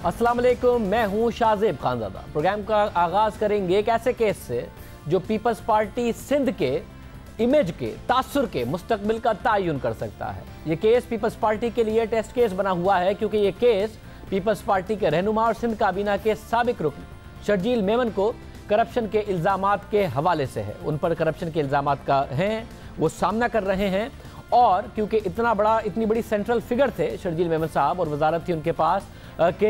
अस्सलाम वालेकुम, मैं हूं शाहजेब खानज़ादा। प्रोग्राम का आगाज़ करेंगे एक ऐसे केस से जो पीपल्स पार्टी सिंध के इमेज के तासुर के मुस्तकबिल का तयन कर सकता है। ये केस पीपल्स पार्टी के लिए टेस्ट केस बना हुआ है क्योंकि ये केस पीपल्स पार्टी के रहनुमा और सिंध काबीना के साबिक रुकन शर्जील मेमन को करप्शन के इल्ज़ामात के हवाले से है। उन पर करप्शन के इल्ज़ामात का हैं, वो सामना कर रहे हैं और क्योंकि इतनी बड़ी सेंट्रल फिगर थे शर्जील मेमन साहब और वजारत थी उनके पास कि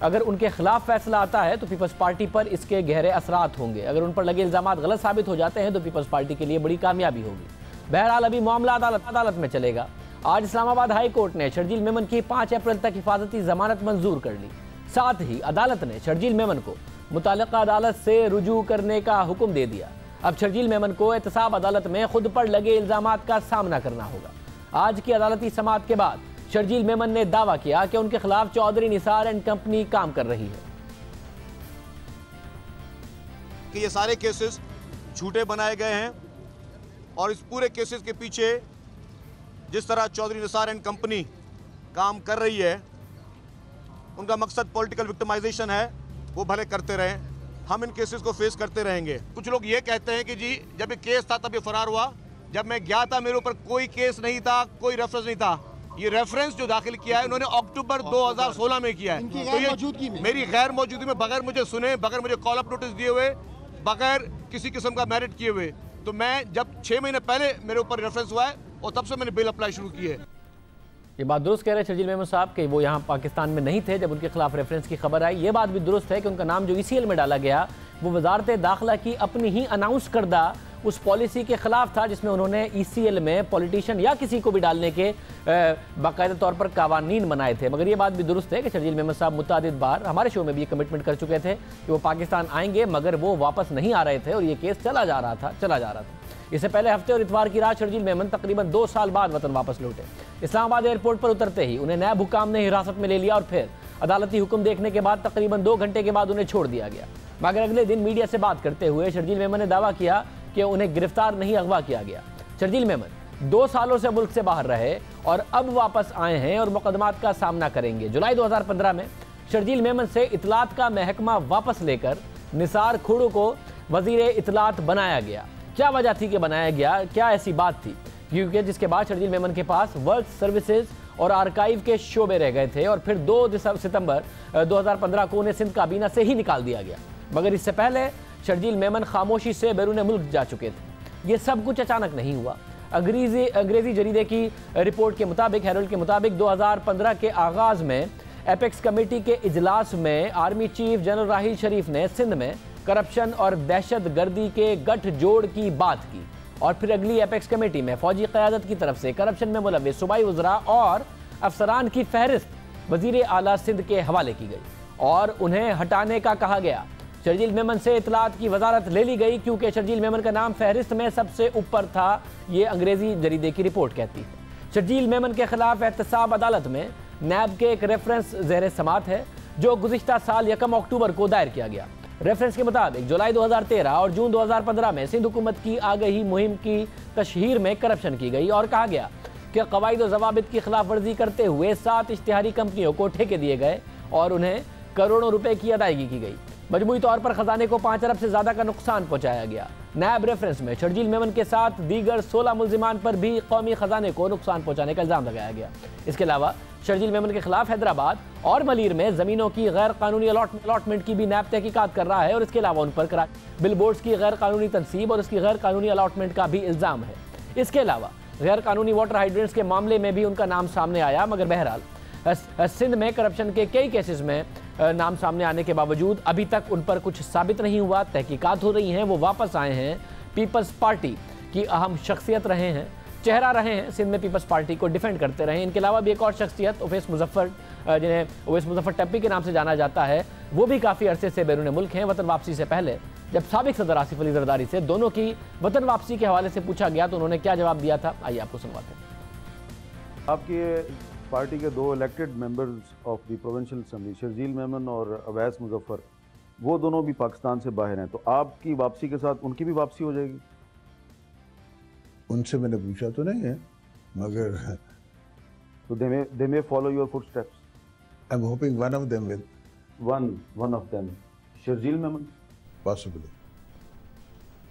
अगर उनके खिलाफ फैसला आता है तो पीपल्स पार्टी पर इसके गहरे असरात होंगे। अगर उन पर लगे इल्ज़ामात गलत साबित हो जाते हैं तो पीपल्स पार्टी के लिए बड़ी कामयाबी होगी। बहरहाल अभी मामला अदालत में चलेगा। आज इस्लामाबाद हाई कोर्ट ने शर्जील मेमन की 5 अप्रैल तक हिफाजती जमानत मंजूर कर ली। साथ ही अदालत ने शर्जील मेमन को मुतालिका अदालत से रुजू करने का हुक्म दे दिया। अब शर्जील मेमन को एहतसाब अदालत में खुद पर लगे इल्ज़ामात का सामना करना होगा। आज की अदालती समाअत के बाद शर्जील मेमन ने दावा किया कि उनके खिलाफ चौधरी निसार एंड कंपनी काम कर रही है कि ये सारे केसेस झूठे बनाए गए हैं और इस पूरे केसेस के पीछे जिस तरह चौधरी निसार एंड कंपनी काम कर रही है, उनका मकसद पॉलिटिकल विक्टिमाइजेशन है। वो भले करते रहें, हम इन केसेस को फेस करते रहेंगे। कुछ लोग ये कहते हैं कि जी जब ये केस था तब ये फरार हुआ, जब मैं गया था मेरे ऊपर कोई केस नहीं था, कोई रेफरेंस नहीं था। ये रेफरेंस जो दाखिल किया है उन्होंने अक्टूबर 2016 में किया है। तो ये मेरी गैर मौजूदगी में, बगैर मुझे सुने, बगैर मुझे कॉल अप नोटिस दिए हुए, बगैर किसी किस्म का मेरिट किए हुए, तो मैं जब 6 महीने पहले मेरे ऊपर रेफरेंस हुआ है और तब से मैंने बिल अप्लाई शुरू की है। ये बात दुरुस्त कह रहे हैं शर्जील मेमन साहब कि वो यहाँ पाकिस्तान में नहीं थे जब उनके खिलाफ रेफरेंस की खबर आई। ये बात भी दुरुस्त है कि उनका नाम जो ECL में डाला गया वो वजारत दाखिला की अपनी ही अनाउंस करदा उस पॉलिसी के खिलाफ था जिसमें उन्होंने ECL में पॉलिटिशियन या किसी को भी डालने के बाकायदा तौर पर कवानीन बनाए थे। मगर ये बात भी दुरुस्त है कि शर्जील मेमन साहब मुतादिद बार हमारे शो में भी ये कमिटमेंट कर चुके थे कि वो पाकिस्तान आएंगे, मगर वो वापस नहीं आ रहे थे और ये केस चला जा रहा था। इससे पहले हफ्ते और इतवार की रात शर्जील मेमन तकरीबन 2 साल बाद वतन वापस लौटे। इस्लामाबाद एयरपोर्ट पर उतरते ही उन्हें नैब हुकाम ने हिरासत में ले लिया और फिर अदालती हुक्म देखने के बाद तकरीबन 2 घंटे के बाद उन्हें छोड़ दिया गया। मगर अगले दिन मीडिया से बात करते हुए शर्जील मेमन ने दावा किया कि उन्हें गिरफ्तार नहीं, अगवा किया गया। शर्जील मेमन 2 सालों से मुल्क से बाहर रहे और अब वापस आए हैं और मुकदमात का सामना करेंगे। जुलाई 2015 में शर्जील मेमन से इतलात का महकमा वापस लेकर निसार खुड़ू को वजीर इतलात बनाया गया। क्या वजह थी कि बनाया गया, क्या ऐसी बात थी? क्योंकि जिसके बाद शर्जील मेमन के पास वर्क सर्विसेज और आर्काइव के शोबे रह गए थे और फिर 2 सितंबर 2015 को उन्हें सिंध काबीना से ही निकाल दिया गया। मगर इससे पहले शर्जील मेमन खामोशी से बैरून मुल्क जा चुके थे। ये सब कुछ अचानक नहीं हुआ। अंग्रेजी जरीदे की रिपोर्ट के मुताबिक, हेरल्ड के मुताबिक 2015 के आगाज़ में एपेक्स कमेटी के इजलास में आर्मी चीफ जनरल राहील शरीफ ने सिंध में करप्शन और दहशत गर्दी के गठजोड़ की बात की और फिर अगली एपेक्स कमेटी में फौजी क़यादत की तरफ से करप्शन में मुलव्विस सूबाई वज़रा और अफसरान की फहरिस्त वज़ीर आला सिंध के हवाले की गई और उन्हें हटाने का कहा गया। शर्जील मेमन से इतलात की वजारत ले ली गई क्योंकि शर्जील मेमन का नाम फहरिस्त में सबसे ऊपर था, ये अंग्रेजी जरीदे की रिपोर्ट कहती है। शर्जील मेमन के खिलाफ एहतसाब अदालत में नैब के एक रेफरेंस ज़ेर समात है जो गुज़िश्ता साल 1 अक्टूबर को दायर किया गया। रेफरेंस के मुताबिक जुलाई 2013 और जून 2015 में सिंध हुकूमत की आगही मुहिम की तशहीर में करप्शन की गई और कहा गया कि कवायद और ज़वाबित की खिलाफ वर्जी करते हुए 7 इश्तिहारी कंपनियों को ठेके दिए गए और उन्हें करोड़ों रुपए की अदायगी की गई। मजमूई तौर पर खजाने को 5 अरब से ज़्यादा का नुकसान पहुंचाया गया। नैब रेफरेंस में शर्जील मेमन के साथ दीगर 16 मुल्जिमान पर भी कौमी खजाने को नुकसान पहुंचाने का इल्ज़ाम लगाया गया। इसके अलावा शर्जील मेमन के खिलाफ हैदराबाद और मलीर में ज़मीनों की गैर कानूनी अलॉटमेंट की भी नैब तहकीकात कर रहा है और इसके अलावा उन पर बिल बोर्ड्स की गैर कानूनी तनसीब और इसकी गैर कानूनी अलॉटमेंट का भी इल्ज़ाम है। इसके अलावा गैर कानूनी वाटर हाइड्रेंट्स के मामले में भी उनका नाम सामने आया। मगर बहरहाल सिंध में करप्शन के कई केसेस में नाम सामने आने के बावजूद अभी तक उन पर कुछ साबित नहीं हुआ। तहकीकात हो रही हैं, वो वापस आए हैं, पीपल्स पार्टी की अहम शख्सियत रहे हैं, चेहरा रहे हैं, सिंध में पीपल्स पार्टी को डिफेंड करते रहे। इनके अलावा भी एक और शख्सियत उवैस मुजफ्फर, जिन्हें उवैस मुजफ्फर टप्पी के नाम से जाना जाता है, वो भी काफ़ी अरसे से बैरून मुल्क हैं। वतन वापसी से पहले जब साबिक सदर आसिफ अली जरदारी से दोनों की वतन वापसी के हवाले से पूछा गया तो उन्होंने क्या जवाब दिया था, आइए आपको सुनवाते हैं। आपकी पार्टी के 2 elected members of the provincial assembly Sharjeel Memon और उवैस मुजफ्फर, वो दोनों भी पाकिस्तान से बाहर हैं, तो आपकी वापसी के साथ उनकी भी वापसी हो जाएगी? उनसे मैंने पूछा तो नहीं है, मगर तो they may follow your footsteps. I'm hoping one of them will. one of them, Sharjeel Memon? Possibly.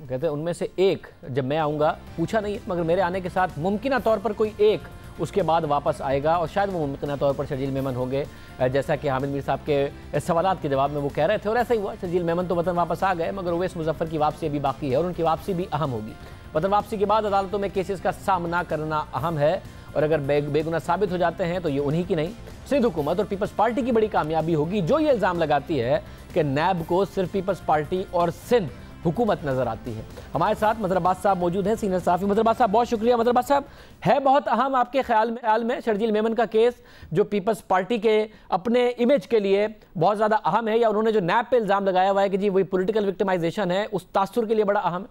कहते हैं उनमें से एक, जब मैं आऊँगा, पूछा नहीं मगर मेरे आने के साथ मुमकिन तौर पर कोई एक उसके बाद वापस आएगा और शायद वो मुमकिन तौर पर शर्जील मेमन होंगे, जैसा कि हामिद मीर साहब के सवालात के जवाब में वो कह रहे थे। और ऐसा ही हुआ, शर्जील मेमन तो वतन वापस आ गए मगर उवैस मुजफ्फर की वापसी अभी बाकी है और उनकी वापसी भी अहम होगी। वतन वापसी के बाद अदालतों में केसेस का सामना करना अहम है और अगर बेगुनाह साबित हो जाते हैं तो ये उन्हीं की नहीं, सिंध हुकूमत और पीपल्स पार्टी की बड़ी कामयाबी होगी, जो ये इल्ज़ाम लगाती है कि नैब को सिर्फ पीपल्स पार्टी और सिंध हुकूमत नजर आती है। हमारे साथ मजहर अब्बास साहब मौजूद हैं, सीनियर सहाफ़ी। मजहर अब्बास साहब बहुत शुक्रिया। मजहर अब्बास साहब, है बहुत अहम आपके ख्याल में शर्जील मेमन का केस, जो पीपल्स पार्टी के अपने इमेज के लिए बहुत ज़्यादा अहम है, या उन्होंने जो नैब पे इल्ज़ाम लगाया हुआ है कि जी वही पॉलिटिकल विक्टिमाइजेशन है, उस तासुर के लिए बड़ा अहम है?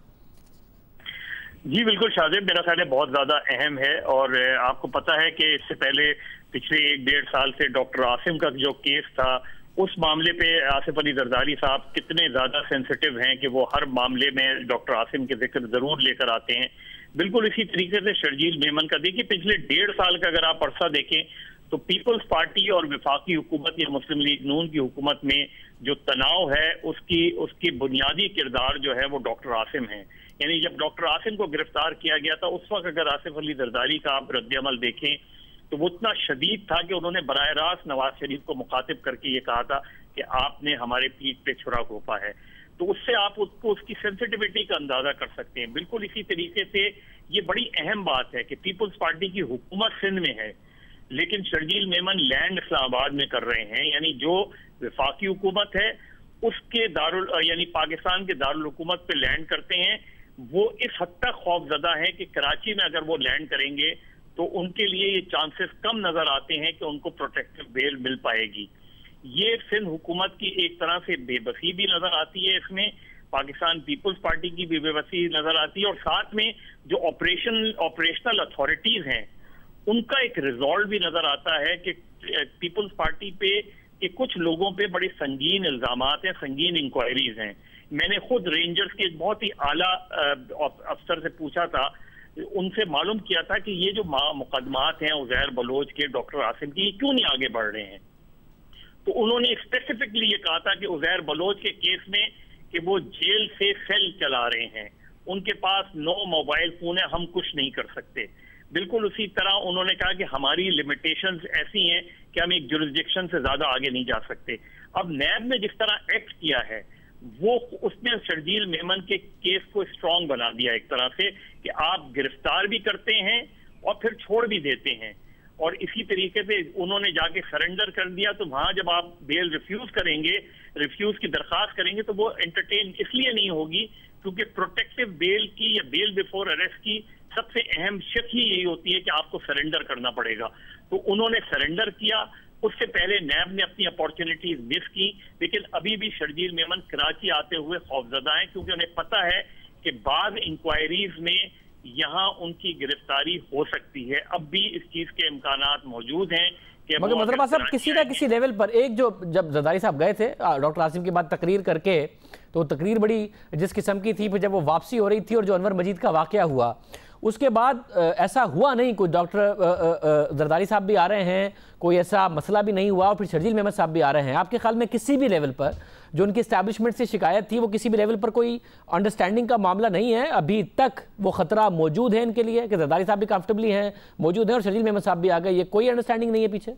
जी बिल्कुल शाजिब, मेरा ख्याल है बहुत ज्यादा अहम है। और आपको पता है कि इससे पहले पिछले 1-1.5 साल से डॉक्टर आसिम का जो केस था, उस मामले पे आसिफ अली जरदारी साहब कितने ज्यादा सेंसिटिव हैं कि वो हर मामले में डॉक्टर आसिम के जिक्र जरूर लेकर आते हैं। बिल्कुल इसी तरीके से शर्जील मेमन का देखिए, पिछले 1.5 साल का अगर आप अरसा देखें तो पीपल्स पार्टी और वफाकी हुकूमत या मुस्लिम लीग नून की हुकूमत में जो तनाव है उसकी बुनियादी किरदार जो है वो डॉक्टर आसिम है। यानी जब डॉक्टर आसिम को गिरफ्तार किया गया था, उस वक्त अगर आसिफ अली जरदारी का आप रद्द-ए-अमल देखें तो वो इतना शदीद था कि उन्होंने बराह रास्त नवाज शरीफ को मुखातिब करके ये कहा था कि आपने हमारे पीठ पे छुरा घोंपा है। तो उससे आप उसको उसकी सेंसिटिविटी का अंदाजा कर सकते हैं। बिल्कुल इसी तरीके से ये बड़ी अहम बात है कि पीपल्स पार्टी की हुकूमत सिंध में है, लेकिन शर्जील मेमन लैंड इस्लामाबाद में कर रहे हैं। यानी जो वफाकी हुकूमत है उसके यानी पाकिस्तान के दारुल हुकूमत पे लैंड करते हैं। वो इस हद तक खौफजदा है कि कराची में अगर वो लैंड करेंगे तो उनके लिए ये चांसेस कम नजर आते हैं कि उनको प्रोटेक्टिव बेल मिल पाएगी। ये सिंध हुकूमत की एक तरह से बेबसी भी नजर आती है, इसमें पाकिस्तान पीपल्स पार्टी की भी बेबसी नजर आती है, और साथ में जो ऑपरेशनल अथॉरिटीज हैं उनका एक रिजॉल्व भी नजर आता है कि पीपल्स पार्टी पे कि कुछ लोगों पे बड़े संगीन इल्जामात हैं, संगीन इंक्वायरीज हैं। मैंने खुद रेंजर्स के एक बहुत ही आला अफसर से पूछा था, उनसे मालूम किया था कि ये जो मुकदमात हैं उज़ैर बलोच के, डॉक्टर आसिम की, क्यों नहीं आगे बढ़ रहे हैं। तो उन्होंने स्पेसिफिकली ये कहा था कि उज़ैर बलोच के केस में कि वो जेल से सेल चला रहे हैं, उनके पास 9 मोबाइल फोन है, हम कुछ नहीं कर सकते। बिल्कुल उसी तरह उन्होंने कहा कि हमारी लिमिटेशंस ऐसी हैं कि हम एक जुरिस्डिक्शन से ज्यादा आगे नहीं जा सकते। अब नैब ने जिस तरह एक्ट किया है वो उसने शर्जील मेमन के केस को स्ट्रांग बना दिया एक तरह से, कि आप गिरफ्तार भी करते हैं और फिर छोड़ भी देते हैं। और इसी तरीके से उन्होंने जाके सरेंडर कर दिया, तो वहां जब आप बेल रिफ्यूज की दरखास्त करेंगे तो वो एंटरटेन इसलिए नहीं होगी क्योंकि प्रोटेक्टिव बेल की या बेल बिफोर अरेस्ट की सबसे अहम शिफ्ट ही यही होती है कि आपको सरेंडर करना पड़ेगा। तो उन्होंने सरेंडर किया, उससे पहले नैब ने अपनी अपॉर्चुनिटीज मिस की, लेकिन अभी भी शर्जील मेमन कराची आते हुए खौफजदा हैं क्योंकि उन्हें पता है कि बाद इंक्वायरीज में यहाँ उनकी गिरफ्तारी हो सकती है। अब भी इस चीज के इम्कानात मौजूद हैं कि मगर मतलब साहब किसी ना किसी लेवल पर एक जो जब जरदारी साहब गए थे डॉक्टर आसिम के बाद तकरीर करके, तो तकरीर बड़ी जिस किस्म की थी, फिर जब वो वापसी हो रही थी और जो अनवर मजीद का वाकया हुआ उसके बाद ऐसा हुआ नहीं, कोई डॉक्टर जरदारी साहब भी आ रहे हैं, कोई ऐसा मसला भी नहीं हुआ और फिर शर्जील मेमन साहब भी आ रहे हैं। आपके ख्याल में किसी भी लेवल पर जो उनकी एस्टैब्लिशमेंट से शिकायत थी वो किसी भी लेवल पर कोई अंडरस्टैंडिंग का मामला नहीं है? अभी तक वो खतरा मौजूद है इनके लिए कि जरदारी साहब भी कंफर्टेबली हैं, मौजूद हैं और शर्जील मेमन साहब भी आ गए, ये कोई अंडरस्टैंडिंग नहीं है पीछे?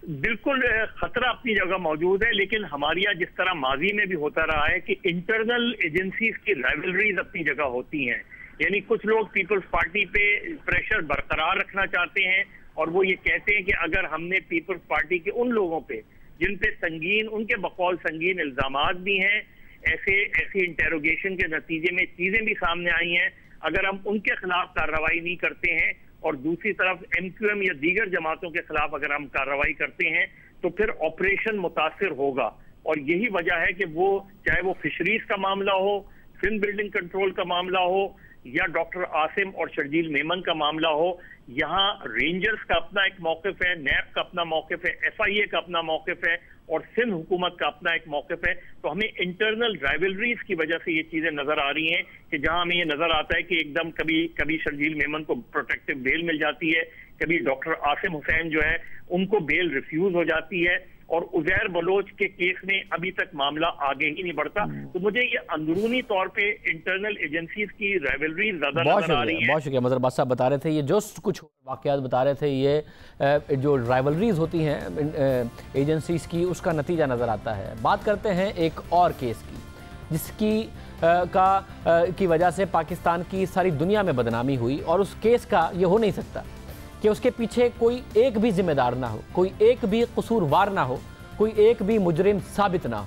बिल्कुल खतरा अपनी जगह मौजूद है, लेकिन हमारे यहाँ जिस तरह माजी में भी होता रहा है कि इंटरनल एजेंसीज की राइवलरीज अपनी जगह होती हैं। यानी कुछ लोग पीपल्स पार्टी पे प्रेशर बरकरार रखना चाहते हैं और वो ये कहते हैं कि अगर हमने पीपल्स पार्टी के उन लोगों पे जिन पे संगीन, उनके बकौल संगीन इल्जामात भी हैं, ऐसे इंटेरोगेशन के नतीजे में चीजें भी सामने आई हैं, अगर हम उनके खिलाफ कार्रवाई नहीं करते हैं और दूसरी तरफ MQM या दीगर जमातों के खिलाफ अगर हम कार्रवाई करते हैं तो फिर ऑपरेशन मुतासिर होगा। और यही वजह है कि वो चाहे वो फिशरीज का मामला हो, सिंध बिल्डिंग कंट्रोल का मामला हो या डॉक्टर आसिम और शर्जील मेमन का मामला हो, यहाँ रेंजर्स का अपना एक मौकिफ है, नैब का अपना मौकिफ है, FIA का अपना मौकिफ है और सिंध हुकूमत का अपना एक मौकिफ है। तो हमें इंटरनल राइवलरीज की वजह से ये चीजें नजर आ रही हैं कि जहां हमें ये नजर आता है कि एकदम कभी शर्जील मेमन को प्रोटेक्टिव बेल मिल जाती है, कभी डॉक्टर आसिम हुसैन जो है उनको बेल रिफ्यूज हो जाती है और उजैर बलोच के केस में अभी तक मामला आगे ही नहीं बढ़ता। तो मुझे ये अंदरूनी तौर पे इंटरनल एजेंसीज की राइवलरी ज्यादा नजर आ रही है। बहुत शुक्रिया मजहर साहब बता रहे थे, ये जो कुछ वाकयात बता रहे थे, ये जो राइवलरीज होती हैं एजेंसीज की, उसका नतीजा नज़र आता है। बात करते हैं एक और केस की, जिसकी की वजह से पाकिस्तान की सारी दुनिया में बदनामी हुई, और उस केस का ये हो नहीं सकता कि उसके पीछे कोई एक भी जिम्मेदार ना हो, कोई एक भी कसूरवार ना हो, कोई एक भी मुजरिम साबित ना हो।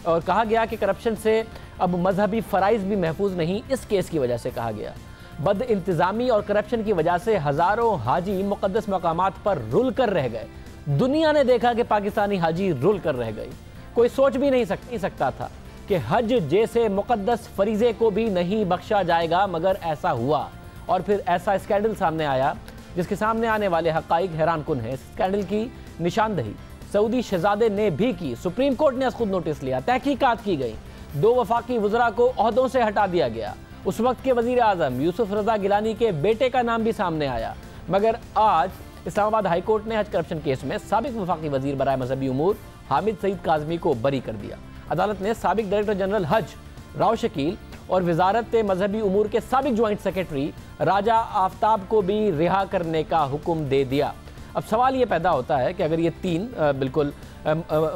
और कहा गया कि करप्शन से अब मजहबी फ़राइज़ भी महफूज नहीं, इस केस की वजह से कहा गया। बद इंतज़ामी और करप्शन की वजह से हज़ारों हाजी मुक़द्दस मकामात पर रुल कर रह गए। दुनिया ने देखा कि पाकिस्तानी हाजी रुल कर रह गई। कोई सोच भी नहीं सकता था कि हज जैसे मुक़द्दस फरीज़े को भी नहीं बख्शा जाएगा, मगर ऐसा हुआ। और फिर ऐसा स्कैंडल सामने आया जिसके सामने आने वाले हक़ाइक़ हैरान कुन है। स्कैंडल की निशानदही सऊदी शहजादे ने भी की। सुप्रीम कोर्ट ने खुद नोटिस लिया, तहकीकात की गई, 2 वफाकी वज़रा को ओहदों से हटा दिया गया। उस वक्त के वज़ीर आज़म यूसुफ रज़ा गिलानी के बेटे का नाम भी सामने आया। मगर आज इस्लामाबाद हाई कोर्ट ने हज करप्शन केस में साबिक वफाकी वज़ीर बराए मजहबी उमूर हामिद सईद काज़मी को बरी कर दिया। अदालत ने साबिक डायरेक्टर जनरल हज राव शकील और वजारत मजहबी उमूर के साबिक ज्वाइंट सेक्रेटरी राजा आफ्ताब को भी रिहा करने का हुक्म दे दिया। अब सवाल ये पैदा होता है कि अगर ये 3 बिल्कुल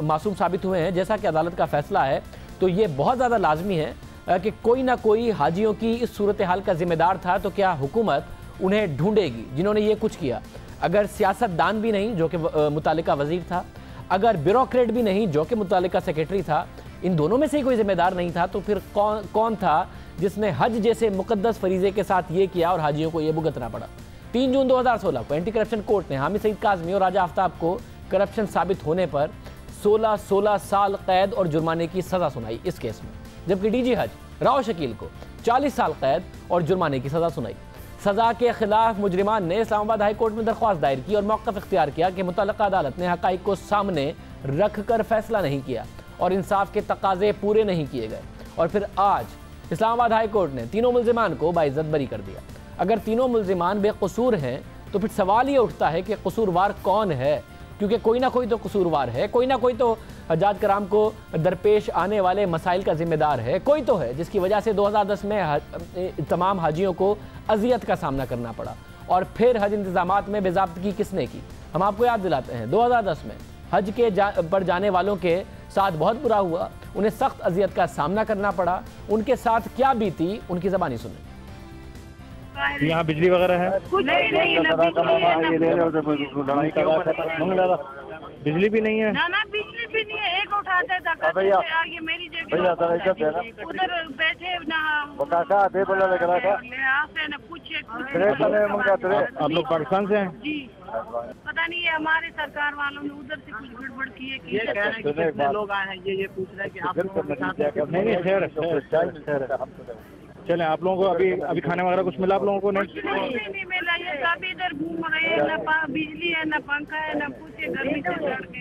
मासूम साबित हुए हैं, जैसा कि अदालत का फैसला है, तो ये बहुत ज़्यादा लाजमी है कि कोई ना कोई हाजियों की इस सूरत हाल का जिम्मेदार था। तो क्या हुकूमत उन्हें ढूंढेगी जिन्होंने ये कुछ किया? अगर सियासतदान भी नहीं जो कि मुतालिका वज़ीर था, अगर ब्यूरोक्रेट भी नहीं जो कि मुतालिका सेक्रेटरी था, इन दोनों में से ही कोई जिम्मेदार नहीं था, तो फिर कौन था जिसने हज जैसे मुक़द्दस फरीज़े के साथ ये किया और हाजियों को ये भुगतना पड़ा? 3 जून 2016 को एंटी करप्शन कोर्ट ने हामिद सईद काज़मी और राजा आफ्ताब को करप्शन साबित होने पर 16 साल कैद और जुर्माने की सज़ा सुनाई इस केस में, जबकि डीजी हज राव शकील को 40 साल कैद और जुर्माने की सज़ा सुनाई। सज़ा के खिलाफ मुजरिमान ने इस्लामाबाद हाई कोर्ट में दरख्वास्त दायर की और मौक़िफ़ इख्तियार किया कि मुतल्लका अदालत ने हक़ाइक़ को सामने रख कर फैसला नहीं किया और इंसाफ के तकाजे पूरे नहीं किए गए। और फिर आज इस्लामाबाद हाई कोर्ट ने तीनों मुल्ज़िमान को बाइज़्ज़त बरी कर दिया। अगर तीनों मुल्ज़िमान बेकसूर हैं तो फिर सवाल ये उठता है कि कसूरवार कौन है, क्योंकि कोई ना कोई तो कसूरवार है, कोई ना कोई तो हज्जाज कराम को दरपेश आने वाले मसाइल का जिम्मेदार है, कोई तो है जिसकी वजह से 2010 में तमाम हाजियों को अजियत का सामना करना पड़ा। और फिर हज इंतजामात में बेज़ाब्तगी किसने की? हम आपको याद दिलाते हैं 2010 में हज के पर जाने वालों के साथ बहुत बुरा हुआ, उन्हें सख्त अजियत का सामना करना पड़ा। उनके साथ क्या बीती, उनकी ज़बानी सुने। यहाँ बिजली वगैरह है? बिजली भी नहीं है। ना बिजली भी नहीं है। एक उठाते था ये मेरी जगह उधर बैठे ना पूछे। आप लोग पाकिस्तान से हैं? जी, पता नहीं है हमारे सरकार वालों ने उधर से कुछ गड़बड़ की है कि कितने लोग आए हैं, ये पूछ रहे हैं कि आप चले। आप लोगों को अभी खाने वगैरह कुछ मिला आप लोगों को? नहीं मिला। ये सब इधर घूम रहे हैं, ना बिजली है, ना पंखा है, ना पूछे गर्मी से लड़ के।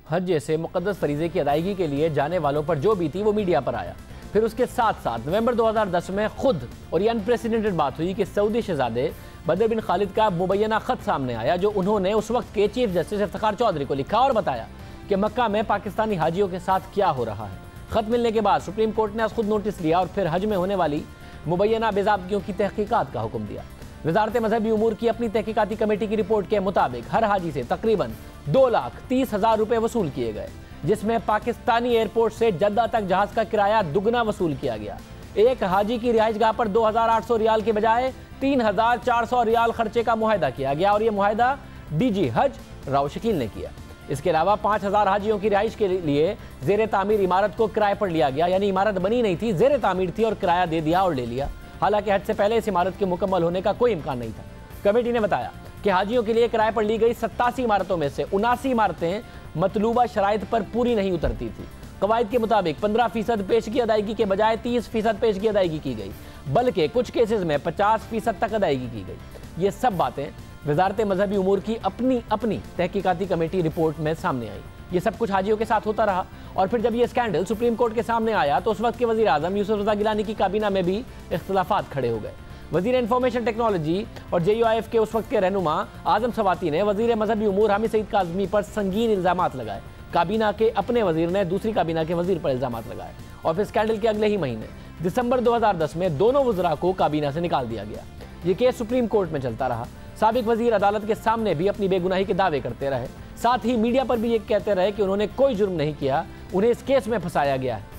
हज जैसे मुक़द्दस फरीज़े की अदायगी के लिए जाने वालों पर जो बीती वो मीडिया पर आया। फिर उसके साथ साथ नवंबर 2010 में खुद और ये अनप्रेसिडेंटेड बात हुई कि सऊदी शहजादे बदर बिन खालिद का मुबैना ख़त सामने आया, जो उन्होंने उस वक्त के चीफ जस्टिस इफ्तिखार चौधरी को लिखा और बताया कि मक्का में पाकिस्तानी हाजियों के साथ क्या हो रहा है। ख़त मिलने के बाद सुप्रीम कोर्ट ने खुद नोटिस लिया और फिर हज में होने वाली मुबैना बेज़ाब्तियों की तहकीकात का हुक्म दिया। वजारत मजहबी उमूर की अपनी तहकीकाती कमेटी की रिपोर्ट के मुताबिक हर हाजी से तकरीबन 2,30,000 रुपये वसूल किए गए, जिसमें पाकिस्तानी एयरपोर्ट से जद्दा तक जहाज का किराया दुगना वसूल किया गया। एक हाजी की रिहाइशगाह पर 2,800 रियाल के बजाय 3,400 रियाल खर्चे का मुआहदा किया गया और यह मुआहदा डीजी हज राव शकील ने किया। इसके अलावा 5,000 हाजियों की रिहाइश के लिए ज़ेर तामीर इमारत को किराए पर लिया गया, यानी इमारत बनी नहीं थी, ज़ेर तामीर थी और किराया दे दिया और ले लिया। हालांकि हज से पहले इस इमारत के मुकम्मल होने का कोई इम्कान नहीं था। कमेटी ने बताया कि हाजियों के लिए किराए पर ली गई 87 इमारतों में से 79 इमारतें मतलूबा शराइत पर पूरी नहीं उतरती थी। कवायद के मुताबिक 15% पेशगी अदायगी के बजाय 30% पेशगी अदायगी की गई, बल्कि कुछ केसेस में 50% तक अदायगी की गई। ये सब बातें वजारत मजहबी उमूर की अपनी तहकीकाती कमेटी रिपोर्ट में सामने आई। ये सब कुछ हाजियों के साथ होता रहा और फिर जब ये स्कैंडल सुप्रीम कोर्ट के सामने आया तो उस वक्त के वज़ीर आज़म यूसुफ रज़ा गिलानी की काबीना में भी इख्तिलाफात खड़े हो गए। वज़ीर इंफॉर्मेशन टेक्नोलॉजी और JUIF के उस वक्त के रहनुमा आज़म सवाती ने वज़ीर मजहबी उमूर हामिद सईद काज़मी पर संगीन इल्ज़ामात लगाए काबीना के अपने वजीर ने दूसरी काबीना के वजीर पर इल्जाम लगाए और फिर स्कैंडल के अगले ही महीने दिसंबर 2010 में दोनों वज़रा को काबीना से निकाल दिया गया। ये केस सुप्रीम कोर्ट में चलता रहा। साबिक वजीर अदालत के सामने भी अपनी बेगुनाही के दावे करते रहे, साथ ही मीडिया पर भी ये कहते रहे कि उन्होंने कोई जुर्म नहीं किया, उन्हें इस केस में फंसाया गया है।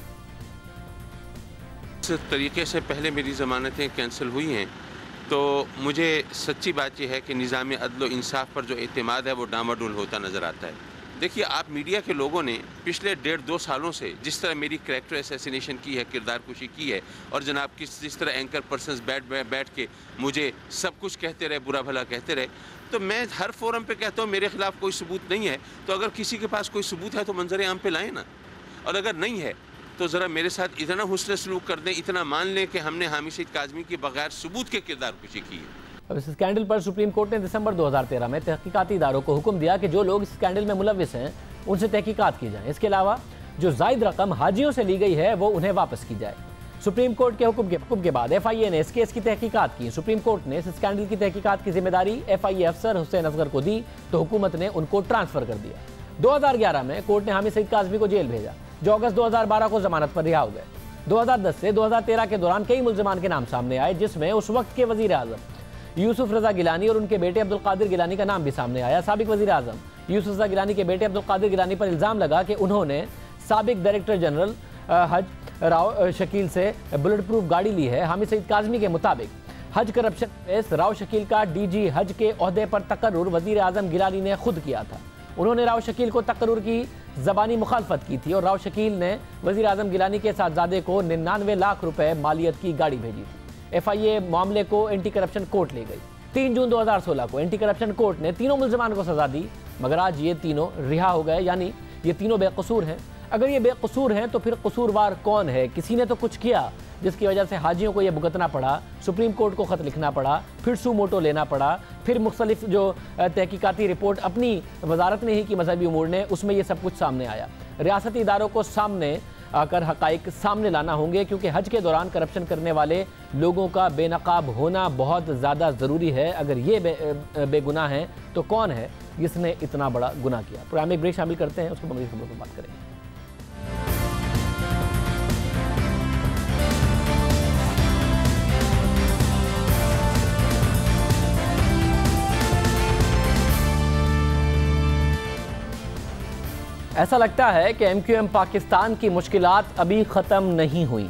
इस तरीके से पहले मेरी ज़मानतें कैंसिल हुई हैं, तो मुझे सच्ची बात यह है कि निज़ाम अदल व इंसाफ पर जो एतमाद है वो डामाडोल होता नज़र आता है। देखिए, आप मीडिया के लोगों ने पिछले 1.5-2 सालों से जिस तरह मेरी कैरेक्टर असैसिनेशन की है, किरदार कुशी की है, और जनाब जिस तरह एंकर पर्सन्स बैठ के मुझे सब कुछ कहते रहे, बुरा भला कहते रहे, तो मैं हर फोरम पे कहता हूँ मेरे खिलाफ कोई सबूत नहीं है, तो अगर किसी के पास कोई सबूत है तो मंजर आम पे लाएँ ना, और अगर नहीं है तो ज़रा मेरे साथ इतना हुस्न सलूक कर दें, इतना मान लें कि हमने हामी सईद काज़मी के बगैर सबूत के किरदार कुशी की है। अब इस स्कैंडल पर सुप्रीम कोर्ट ने दिसंबर 2013 में तहकीकाती इदारों को हुक्म दिया कि जो लोग इस स्कैंडल में मुलविस हैं उनसे तहकीकात की जाए। इसके अलावा जो जायद रकम हाजियों से ली गई है वो उन्हें वापस की जाए। सुप्रीम कोर्ट के हुक्म के बाद FIA ने इस केस की तहकीकात की। सुप्रीम कोर्ट ने इस स्कैंडल की तहकीकात की जिम्मेदारी FIA अफसर हुसैन असगर को दी तो हुकूमत ने उनको ट्रांसफर कर दिया। 2011 में कोर्ट ने हामी सईद काज़मी को जेल भेजा, जो अगस्त 2012 को जमानत पर रिहा हो गए। 2010 से 2013 के दौरान कई मुल्ज़िमान के नाम सामने आए, जिसमें उस वक्त के वज़ीर आज़म यूसुफ रज़ा गिलानी और उनके बेटे अब्दुल कादिर गिलानी का नाम भी सामने आया। साबिक वज़ीर आज़म यूसुफ रज़ा गिलानी के बेटे अब्दुल कादिर गिलानी पर इल्ज़ाम लगा कि उन्होंने साबिक डायरेक्टर जनरल हज राव शकील से बुलेट प्रूफ गाड़ी ली है। हामी सईद काज़मी के मुताबिक हज करप्शन केस राव शकील का DG हज के ओहदे पर तकर्रुर वज़ीर आज़म गिलानी ने खुद किया था। उन्होंने राव शकील को तकर्रुर की ज़बानी मुखालफत की थी और राव शकील ने वज़ीर आज़म गिलानी के साहबजादे को 99 लाख रुपए मालियत की गाड़ी भेजी थी। FIA मामले को एंटी करप्शन कोर्ट ले गई। 3 जून 2016 को एंटी करप्शन कोर्ट ने तीनों मुल्ज़िमान को सजा दी, मगर आज ये तीनों रिहा हो गए, यानी ये तीनों बेकसूर हैं। अगर ये बेकसूर हैं तो फिर कसूरवार कौन है? किसी ने तो कुछ किया जिसकी वजह से हाजियों को ये भुगतना पड़ा, सुप्रीम कोर्ट को ख़त लिखना पड़ा, फिर सू मोटो लेना पड़ा, फिर मुख्तलिफ जो तहकीकाती रिपोर्ट अपनी वजारत ने ही की मजहबी उमूर ने, उसमें ये सब कुछ सामने आया। रियासती इदारों को सामने आकर हक़ाइक़ सामने लाना होंगे, क्योंकि हज के दौरान करप्शन करने वाले लोगों का बेनकाब होना बहुत ज़्यादा ज़रूरी है। अगर ये बेगुनाह हैं तो कौन है जिसने इतना बड़ा गुनाह किया? प्रोग्राम में एक ब्रेक शामिल करते हैं, उसके बाद खबरों पर बात करेंगे। ऐसा लगता है कि MQM पाकिस्तान की मुश्किलात अभी ख़त्म नहीं हुई।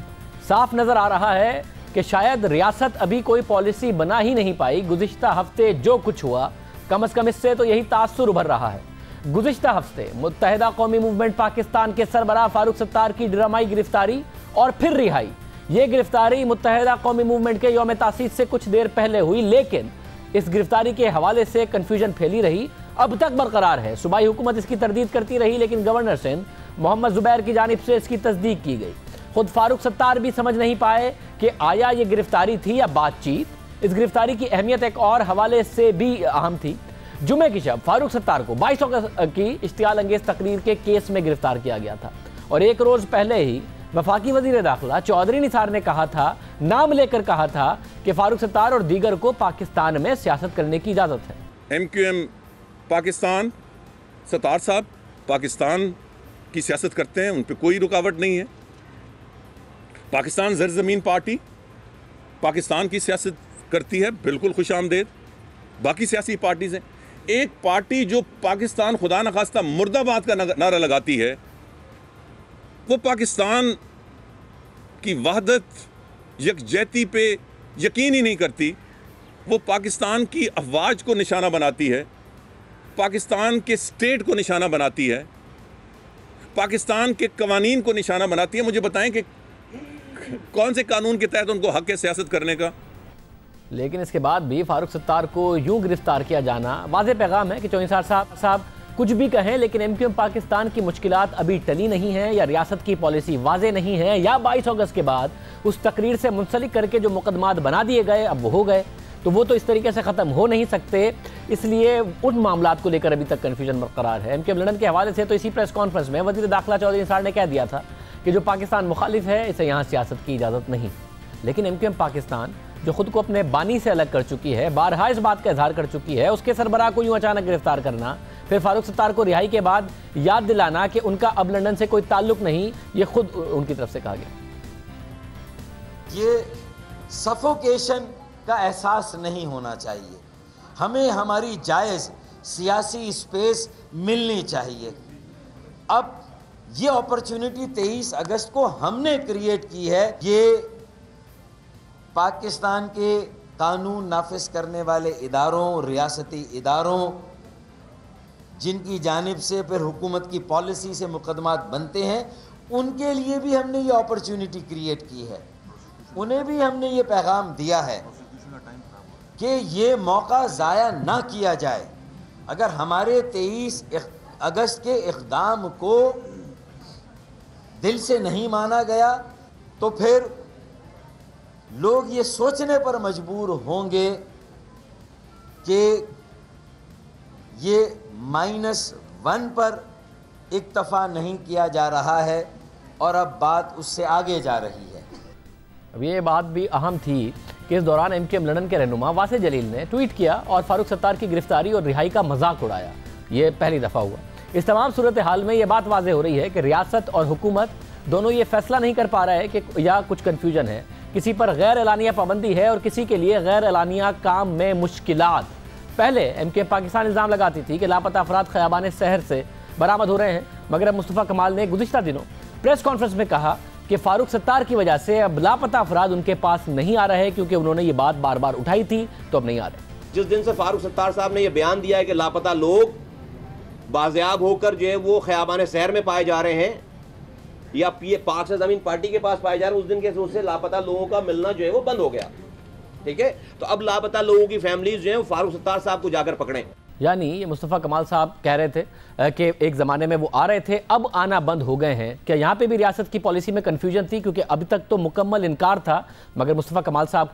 साफ नज़र आ रहा है कि शायद रियासत अभी कोई पॉलिसी बना ही नहीं पाई। गुज़िश्ता हफ्ते जो कुछ हुआ, कम अज़ कम इससे तो यही तासुर उभर रहा है। गुज़िश्ता हफ्ते मुत्तहिदा कौमी मूवमेंट पाकिस्तान के सरबराह फारूक सत्तार की ड्रामाई गिरफ्तारी और फिर रिहाई। ये गिरफ्तारी मुत्तहिदा कौमी मूवमेंट के यौम तासीस से कुछ देर पहले हुई, लेकिन इस गिरफ्तारी के हवाले से कन्फ्यूजन फैली रही, अब तक बरकरार है। सूबाई हुकूमत इसकी तरदीद करती रही, लेकिन गवर्नर सिंध मोहम्मद जुबैर की जानिब से इसकी तस्दीक की गई। खुद फारूक सत्तार भी समझ नहीं पाए कि आया ये गिरफ्तारी थी या बातचीत। इस गिरफ्तारी की अहमियत एक और हवाले से भी अहम थी। जुमे की शब फारूक सत्तार को 22 अगस्त की इश्तियाल अंगेज तकरीर के केस में गिरफ्तार किया गया था और एक रोज़ पहले ही वफाकी वज़ीर दाखिला चौधरी निसार ने कहा था, नाम लेकर कहा था कि फारूक सत्तार और दीगर को पाकिस्तान में सियासत करने की इजाज़त है। MQM पाकिस्तान, सत्तार साहब पाकिस्तान की सियासत करते हैं, उन पर कोई रुकावट नहीं है। पाकिस्तान ज़रज़मीन पार्टी पाकिस्तान की सियासत करती है, बिल्कुल खुशामदेद। बाकी सियासी पार्टीज़ हैं, एक पार्टी जो पाकिस्तान खुदा न खास्ता मुर्दाबाद का नारा लगाती है, वो पाकिस्तान की वहदत यकजहती पे यकीन ही नहीं करती। वो पाकिस्तान की अफवाज को निशाना बनाती है, पाकिस्तान के स्टेट को निशाना बनाती है, पाकिस्तान के कवानीन को निशाना बनाती है। मुझे बताएं कि कौन से कानून के तहत उनको हक है सियासत करने का? लेकिन इसके बाद भी फारूक सत्तार को यूं गिरफ्तार किया जाना वाज़ेह पैगाम है कि चौधरी साहब कुछ भी कहें, लेकिन MQM पाकिस्तान की मुश्किलात अभी टली नहीं है, या रियासत की पॉलिसी वाज़ेह नहीं है, या 22 अगस्त के बाद उस तकरीर से मुंसलिक करके जो मुकदमात बना दिए गए अब वो हो गए, तो वो तो इस तरीके से ख़त्म हो नहीं सकते। इसलिए उन मामलात को लेकर अभी तक कन्फ्यूजन बरकरार है। MQM लंदन के हवाले से तो इसी प्रेस कॉन्फ्रेंस में वज़ीर दाखिला चौधरी निसार ने कह दिया था कि जो पाकिस्तान मुखालिफ है इसे यहाँ सियासत की इजाज़त नहीं। लेकिन MQM पाकिस्तान जो खुद को अपने बानी से अलग कर चुकी है, बारहा इस बात का इजहार कर चुकी है, उसके सरबराह को यूँ अचानक गिरफ्तार करना फिर फारूक सत्तार को रिहाई के बाद याद दिलाना कि उनका अब लंदन से कोई ताल्लुक नहीं, ये खुद उनकी तरफ से कहा गया। ये सफोकेशन का एहसास नहीं होना चाहिए, हमें हमारी जायज़ सियासी स्पेस मिलनी चाहिए। अब ये अपॉर्चुनिटी 23 अगस्त को हमने क्रिएट की है। ये पाकिस्तान के कानून नाफिज करने वाले इदारों, रियासती इदारों, जिनकी जानिब से फिर हुकूमत की पॉलिसी से मुकदमात बनते हैं, उनके लिए भी हमने ये अपॉर्चुनिटी क्रिएट की है। उन्हें भी हमने ये पैगाम दिया है कि ये मौका ज़ाया ना किया जाए। अगर हमारे 23 अगस्त के इक़दाम को दिल से नहीं माना गया तो फिर लोग ये सोचने पर मजबूर होंगे कि ये -1 पर इक्तफा नहीं किया जा रहा है और अब बात उससे आगे जा रही है। अब ये बात भी अहम थी कि इस दौरान MKM लंदन के रहनुमा वासे जलील ने ट्वीट किया और फारूक सत्तार की गिरफ्तारी और रिहाई का मजाक उड़ाया। ये पहली दफ़ा हुआ। इस तमाम सूरत हाल में ये बात वाज़ेह हो रही है कि रियासत और हुकूमत दोनों ये फैसला नहीं कर पा रहे हैं कि या कुछ कन्फ्यूजन है, किसी पर गैर एलानिया पाबंदी है और किसी के लिए गैर एलानिया काम में मुश्किलात। पहले MKM पाकिस्तान इल्ज़ाम लगाती थी कि लापता अफराद ख़याबान शहर से बरामद हो रहे हैं, मगर अब मुस्तफ़ा कमाल ने गुज़िश्ता दिनों प्रेस कॉन्फ्रेंस में कहा कि फारूक सत्तार की वजह से अब लापता अफराद उनके पास नहीं आ रहे, क्योंकि उन्होंने ये बात बार बार उठाई थी तो अब नहीं आ रहे। जिस दिन से फारूक सत्तार साहब ने यह बयान दिया है कि लापता लोग बाजियाब होकर जो है वो ख़याबान शहर में पाए जा रहे हैं या पाक से ज़मीन पार्टी के पास पाए जा रहे हैं, उस दिन के उससे लापता लोगों का मिलना जो है वो बंद हो गया। ठीक है, तो अब लापता लोगों की फैमिलीज जो है वो फारूक सत्तार साहब को जाकर पकड़ें। यानी ये मुस्तफ़ा कमाल साहब कह रहे थे कि एक ज़माने में वो आ रहे थे, अब आना बंद हो गए हैं। क्या यहाँ पे भी रियासत की पॉलिसी में कन्फ्यूजन थी, क्योंकि अभी तक तो मुकम्मल इनकार था, मगर मुस्तफ़ा कमाल साहब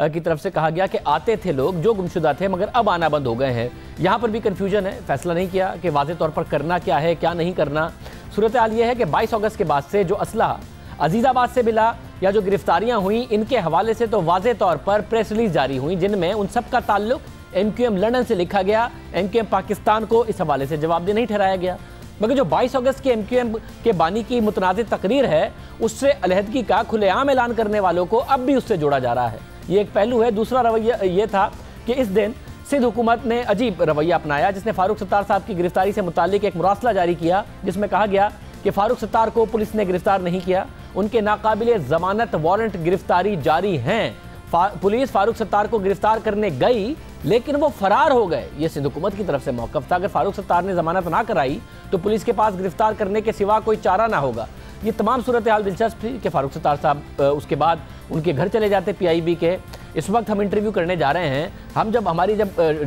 की तरफ से कहा गया कि आते थे लोग जो गुमशुदा थे, मगर अब आना बंद हो गए हैं। यहाँ पर भी कन्फ्यूजन है, फैसला नहीं किया कि वाज़ेह तौर पर करना क्या है क्या नहीं करना। सूरत हाल ये है कि 22 अगस्त के बाद से जो असलहा अजीज़ाबाद से मिला या जो गिरफ्तारियाँ हुई, इनके हवाले से तो वाज़ेह तौर पर प्रेस रिलीज जारी हुई, जिनमें उन सब का ताल्लुक MKM लंदन से लिखा गया। MKM पाकिस्तान को इस हवाले से जवाबदेह नहीं ठहराया गया। मगर जो 22 अगस्त की MKM के बानी की मुतनाज़िर तकरीर है, उससे अलहदगी का खुलेआम ऐलान करने वालों को अब भी उससे जोड़ा जा रहा है। ये एक पहलू है। दूसरा रवैया ये था कि इस दिन सिंध हुकूमत ने अजीब रवैया अपनाया, जिसने फारूक सत्तार साहब की गिरफ्तारी से मुतालिक एक मुरासला जारी किया, जिसमें कहा गया कि फारूक सत्तार को पुलिस ने गिरफ्तार नहीं किया, उनके नाकाबिले ज़मानत वारंट गिरफ्तारी जारी हैं। पुलिस फारूक सत्तार को गिरफ्तार करने गई लेकिन वो फरार हो गए। ये सिंध हुकूमत की तरफ से मौक़िफ़ था। अगर फारूक सत्तार ने ज़मानत ना कराई तो पुलिस के पास गिरफ्तार करने के सिवा कोई चारा ना होगा। ये तमाम सूरत हाल दिलचस्प थी कि फारूक सत्तार साहब उसके बाद उनके घर चले जाते PIB के। इस वक्त हम इंटरव्यू करने जा रहे हैं। हम जब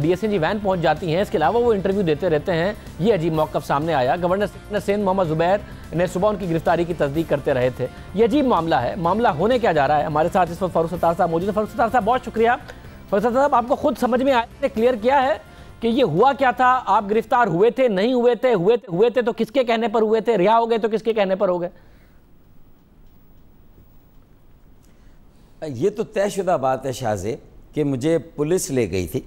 DSNG वैन पहुंच जाती हैं, इसके अलावा वो इंटरव्यू देते रहते हैं। ये अजीब मौक़िफ़ सामने आया। गवर्नर सिंध मोहम्मद ज़ुबैर ने सुबह उनकी गिरफ्तारी की तस्दीक करते रहे थे। ये अजीब मामला है। मामला होने क्या जा रहा है? हमारे साथ इस वक्त फारूक सत्तार साहब मौजूद है। फारूक सत्तार साहब बहुत शुक्रिया। फारूक सत्तार साहब, आपको खुद समझ में आया, क्लियर किया है कि ये हुआ क्या था? आप गिरफ्तार हुए थे, नहीं हुए थे? हुए थे तो किसके कहने पर हुए थे? रिहा हो गए तो किसके कहने पर हो गए? ये तो तयशुदा बात है शाहज़े कि मुझे पुलिस ले गई थी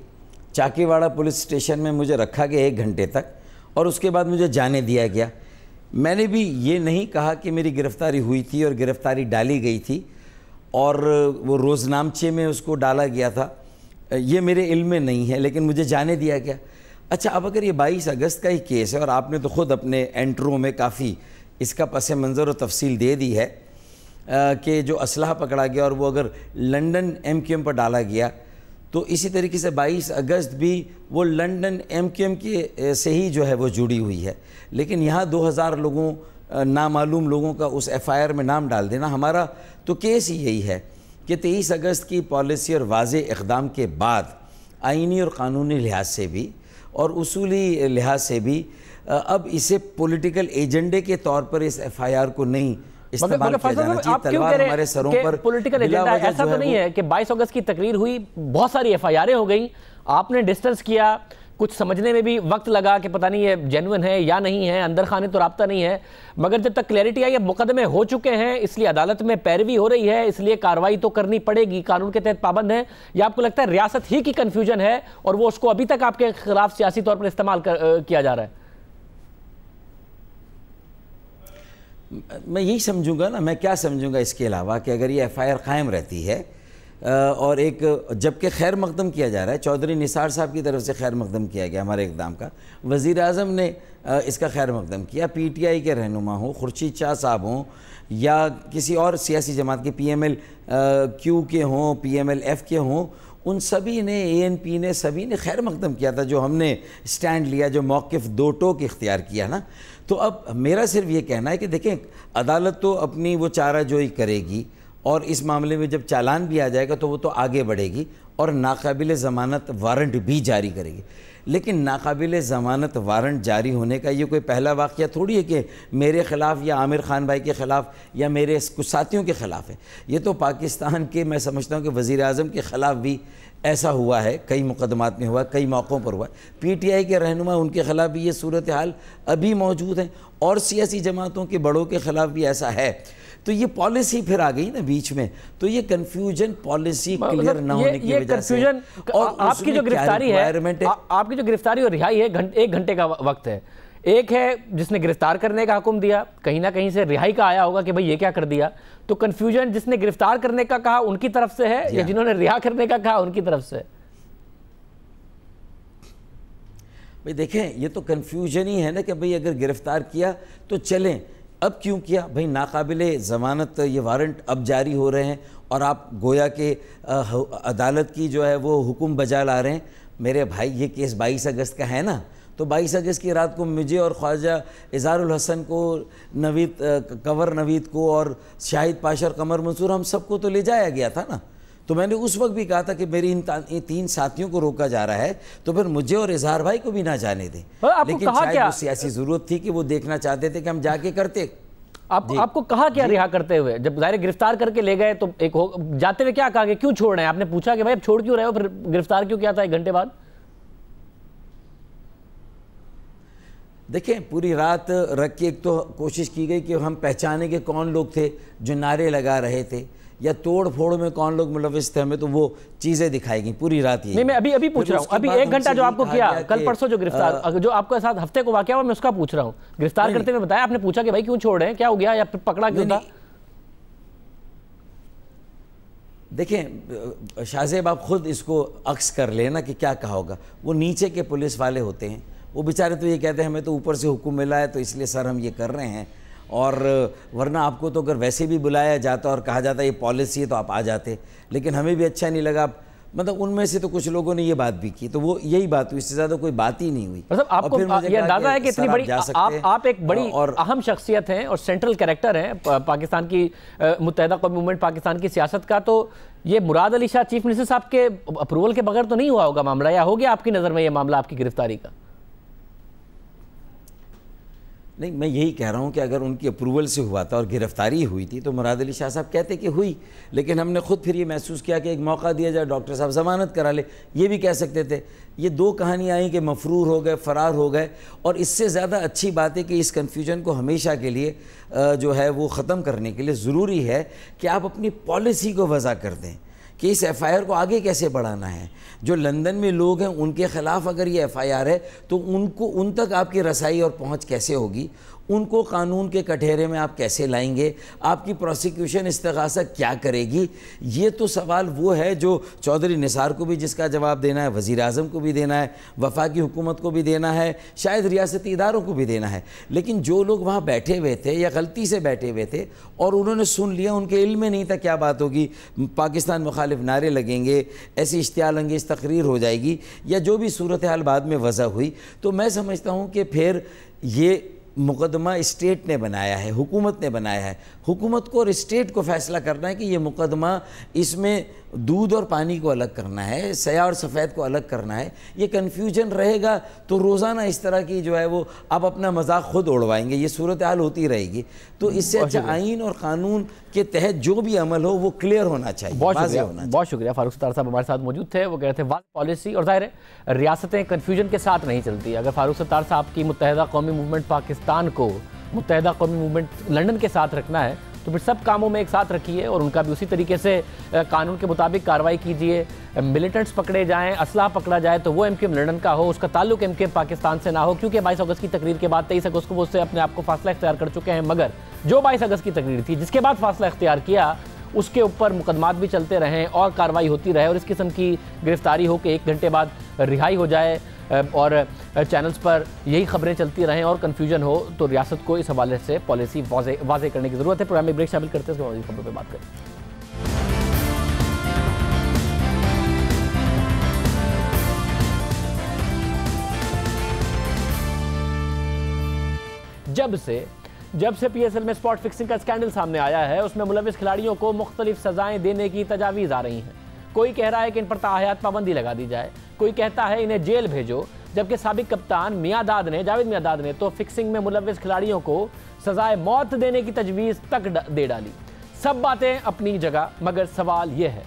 चाकीवाड़ा पुलिस स्टेशन में, मुझे रखा गया 1 घंटे तक और उसके बाद मुझे जाने दिया गया। मैंने भी ये नहीं कहा कि मेरी गिरफ़्तारी हुई थी और गिरफ़्तारी डाली गई थी और वो रोज़नामचे में उसको डाला गया था, ये मेरे इल्म में नहीं है, लेकिन मुझे जाने दिया गया। अच्छा, अब अगर ये 22 अगस्त का ही केस है और आपने तो ख़ुद अपने एंट्रो में काफ़ी इसका पस मंज़र और तफसील दे दी है कि जो असलहा पकड़ा गया और वो अगर लंदन MKM पर डाला गया, तो इसी तरीके से 22 अगस्त भी वो लंदन MKM के से ही जो है वो जुड़ी हुई है। लेकिन यहाँ 2000 लोगों नामालूम लोगों का उस FIR में नाम डाल देना, हमारा तो केस ही यही है कि 23 अगस्त की पॉलिसी और वाज़ेह इक़दाम के बाद आइनी और क़ानूनी लिहाज से भी और उसूली लिहाज से भी अब इसे पॉलिटिकल एजेंडे के तौर पर इस FIR को नहीं इस्तेमाल किया जाना चाहिए। तलवार हमारे सरों पर पॉलिटिकल एजेंडा ऐसा तो नहीं है कि 22 अगस्त की तकरीर हुई, बहुत सारी FIR हो गई, आपने डिस्टेंस किया, कुछ समझने में भी वक्त लगा कि पता नहीं ये जेन्युइन है या नहीं है, अंदर खाने तो राब्ता नहीं है, मगर जब तक क्लैरिटी आई, मुकदमे हो चुके हैं, इसलिए अदालत में पैरवी हो रही है, इसलिए कार्रवाई तो करनी पड़ेगी, कानून के तहत पाबंद है, या आपको लगता है रियासत ही की कन्फ्यूजन है और वो उसको अभी तक आपके खिलाफ सियासी तौर पर इस्तेमाल किया जा रहा है? मैं यही समझूंगा ना, मैं क्या समझूंगा इसके अलावा कि अगर ये FIR कायम रहती है और एक जबकि खैर मकदम किया जा रहा है, चौधरी निसार साहब की तरफ से खैर मकदम किया गया हमारे इक़दाम का, वज़ीर आज़म ने इसका खैर मकदम किया, PTI के रहनुमा हों, खुर्शीद शाह साहब हों या किसी और सियासी जमात के PML Q के हों, PML F के हों, उन सभी ने, ANP ने, सभी ने खैर मकदम किया था। जो हमने स्टैंड लिया, जो मौक़िफ़ दो टोक इख्तियार किया ना, तो अब मेरा सिर्फ ये कहना है कि देखें, अदालत तो अपनी वो चाराजोई करेगी और इस मामले में जब चालान भी आ जाएगा तो वो तो आगे बढ़ेगी और नाकाबिल ज़मानत वारंट भी जारी करेगी। लेकिन नाकाबिल ज़मानत वारंट जारी होने का ये कोई पहला वाक़या थोड़ी है कि मेरे ख़िलाफ़ या आमिर ख़ान भाई के ख़िलाफ़ या मेरे कुछ साथियों के ख़िलाफ़ है। ये तो पाकिस्तान के, मैं समझता हूँ कि वज़ीर आज़म के ख़िलाफ़ भी ऐसा हुआ है, कई मुकदमात में हुआ, कई मौक़ों पर हुआ। PTI के रहनुमा, उनके ख़िलाफ़ भी ये सूरत हाल अभी मौजूद है और सियासी जमातों के बड़ों के ख़िलाफ़ भी ऐसा है। तो ये पॉलिसी फिर आ गई ना बीच में, तो ये कंफ्यूजन पॉलिसी क्लियर ना होने की वजह से, और आपकी जो गिरफ्तारी है, आपकी जो गिरफ्तारी और रिहाई है, 1 घंटे का वक्त है। एक है जिसने गिरफ्तार करने का हुक्म दिया, कहीं ना कहीं से रिहाई का आया होगा कि भाई ये क्या कर दिया, तो कंफ्यूजन जिसने गिरफ्तार करने का कहा उनकी तरफ से है या जिन्होंने रिहा करने का कहा उनकी तरफ से? भाई देखें, ये तो कंफ्यूजन ही है ना कि भाई अगर गिरफ्तार किया तो चलें, अब क्यों किया भाई? नाकाबिले ज़मानत ये वारंट अब जारी हो रहे हैं और आप गोया के अदालत की जो है वो हुक्म बजा ला रहे हैं। मेरे भाई, ये केस 22 अगस्त का है ना, तो 22 अगस्त की रात को मुझे और ख्वाजा इज़ारुल हसन को, नवीद कंवर नवीद को और शाहिद पाशा और कमर मंसूर, हम सबको तो ले जाया गया था ना। तो मैंने उस वक्त भी कहा था कि मेरी इन 3 साथियों को रोका जा रहा है, तो फिर मुझे और इजहार भाई को भी ना जाने दें। लेकिन शायद वो सियासी ज़रूरत थी कि वो देखना चाहते थे कि हम जाके करते। आपको कहा क्या रिहा करते हुए? जब ज़ाहिर गिरफ्तार करके ले गए तो जाते हुए क्या कहा कि क्यों छोड़ रहे हैं? आपने पूछा कि भाई अब छोड़ क्यों रहे हो, फिर गिरफ्तार क्यों किया था 1 घंटे बाद? देखें, पूरी रात रख के एक तो कोशिश की गई कि हम पहचाने के कौन लोग थे जो नारे लगा रहे थे या तोड़ फोड़ में कौन लोग मुलविस थे, हमें तो वो चीज़ें दिखाई गई पूरी रात। नहीं, मैं अभी पूछ रहा हूँ, अभी 1 घंटा जो आपको किया, कल परसों जो गिरफ्तार, जो आपके साथ हफ्ते को वाकया हुआ, मैं उसका पूछ रहा हूँ। गिरफ्तार करते हुए बताया, आपने पूछा कि भाई क्यों छोड़ रहे हैं, क्या हो गया, या फिर पकड़ा क्यों था? देखें शाहजेब, आप खुद इसको अक्स कर लेना कि क्या कहा होगा। वो नीचे के पुलिस वाले होते हैं, वो बेचारे तो ये कहते हैं हमें तो ऊपर से हुक्म मिला है तो इसलिए सर हम ये कर रहे हैं, और वरना आपको तो अगर वैसे भी बुलाया जाता और कहा जाता ये पॉलिसी है तो आप आ जाते। लेकिन हमें भी अच्छा नहीं लगा, मतलब उनमें से तो कुछ लोगों ने ये बात भी की, तो वो यही बात हुई, इससे ज़्यादा कोई बात ही नहीं हुई। मतलब आपको ये अंदाजा है कि इतनी बड़ी आप एक बड़ी और अहम शख्सियत हैं और सेंट्रल कैरेक्टर हैं पाकिस्तान की, मुत्तहिदा कौमी मूवमेंट पाकिस्तान की सियासत का, तो ये मुराद अली शाह चीफ मिनिस्टर साहब के अप्रूवल के बगैर तो नहीं हुआ होगा मामला, या हो गया आपकी नज़र में ये मामला आपकी गिरफ्तारी का? नहीं, मैं यही कह रहा हूँ कि अगर उनकी अप्रूवल से हुआ था और गिरफ्तारी हुई थी तो मुराद अली शाह साहब कहते कि हुई, लेकिन हमने खुद फिर ये महसूस किया कि एक मौका दिया जाए, डॉक्टर साहब ज़मानत करा ले, ये भी कह सकते थे। ये 2 कहानियाँ आई कि मफरूर हो गए, फ़रार हो गए, और इससे ज़्यादा अच्छी बात है कि इस कन्फ्यूजन को हमेशा के लिए जो है वो ख़त्म करने के लिए ज़रूरी है कि आप अपनी पॉलिसी को वज़ा कर दें कि इस FIR को आगे कैसे बढ़ाना है। जो लंदन में लोग हैं उनके ख़िलाफ़ अगर ये FIR है तो उन तक आपकी रसाई और पहुंच कैसे होगी, उनको कानून के कटहरे में आप कैसे लाएंगे, आपकी प्रोसिक्यूशन इस्तिग़ासा क्या करेगी। ये तो सवाल वो है जो चौधरी निसार को भी जिसका जवाब देना है, वज़ीर आज़म को भी देना है, वफाकी हुकूमत को भी देना है, शायद रियासती इदारों को भी देना है। लेकिन जो लोग वहाँ बैठे हुए थे या गलती से बैठे हुए थे और उन्होंने सुन लिया, उनके इल्म में नहीं था क्या बात होगी, पाकिस्तान मुखालिफ नारे लगेंगे, ऐसी इश्तियाल अंगेज़ तकरीर हो जाएगी, या जो भी सूरत हाल बाद में वज़ा हुई, तो मैं समझता हूँ कि फिर ये मुकदमा स्टेट ने बनाया है, हुकूमत ने बनाया है। हुकूमत को और स्टेट को फ़ैसला करना है कि ये मुकदमा, इसमें दूध और पानी को अलग करना है, सया और सफ़ेद को अलग करना है, ये कन्फ्यूजन रहेगा तो रोज़ाना इस तरह की जो है वो आप अपना मजाक खुद उड़वाएंगे, ये सूरत हाल होती रहेगी। तो इससे अच्छा आइन और कानून के तहत जो भी अमल हो वो क्लियर होना चाहिए, वाज़ेह होना चाहिए। बहुत शुक्रिया। फारूक सत्तार साहब हमारे साथ मौजूद थे। वो कह रहे थे वाज़ेह पॉलिसी, और ज़ाहिर है रियासतें कन्फ्यूजन के साथ नहीं चलती। अगर फारूक सत्तार साहब की मुत्तहिदा कौमी मूवमेंट पाकिस्तान को मुत्तहिदा कौमी मूवमेंट लंदन के साथ रखना है तो फिर सब कामों में एक साथ रखिए और उनका भी उसी तरीके से कानून के मुताबिक कार्रवाई कीजिए। मिलिटेंट्स पकड़े जाएं, असलाह पकड़ा जाए तो वो एमक्यूएम लंदन का हो, उसका ताल्लुक एमक्यूएम पाकिस्तान से ना हो, क्योंकि 22 अगस्त की तकरीर के बाद 23 अगस्त को वो उससे अपने आप को फासला इख्तियार कर चुके हैं। मगर जो 22 अगस्त की तकरीर थी जिसके बाद फासला इख्तियार किया उसके ऊपर मुकदमात भी चलते रहें और कार्रवाई होती रहे और इस किस्म की गिरफ्तारी हो के 1 घंटे बाद रिहाई हो जाए और चैनल्स पर यही खबरें चलती रहें और कन्फ्यूजन हो, तो रियासत को इस हवाले से पॉलिसी वाज़ेह करने की ज़रूरत है। प्रोग्राम में ब्रेक शामिल करते हैं, उसके बाद खबरों पर बात करें। जब से PSL में स्पॉट फिक्सिंग का स्कैंडल सामने आया है उसमें मुलविस खिलाड़ियों को मुख्तलिफ सजाएं देने की तजावीज़ आ रही हैं। कोई कह रहा है कि इन पर ताहयात पाबंदी लगा दी जाए, कोई कहता है इन्हें जेल भेजो, जबकि साबिक कप्तान जावेद मियांदाद ने तो फिक्सिंग में मुलविस खिलाड़ियों को सजाए मौत देने की तजवीज़ तक दे डाली। सब बातें अपनी जगह, मगर सवाल यह है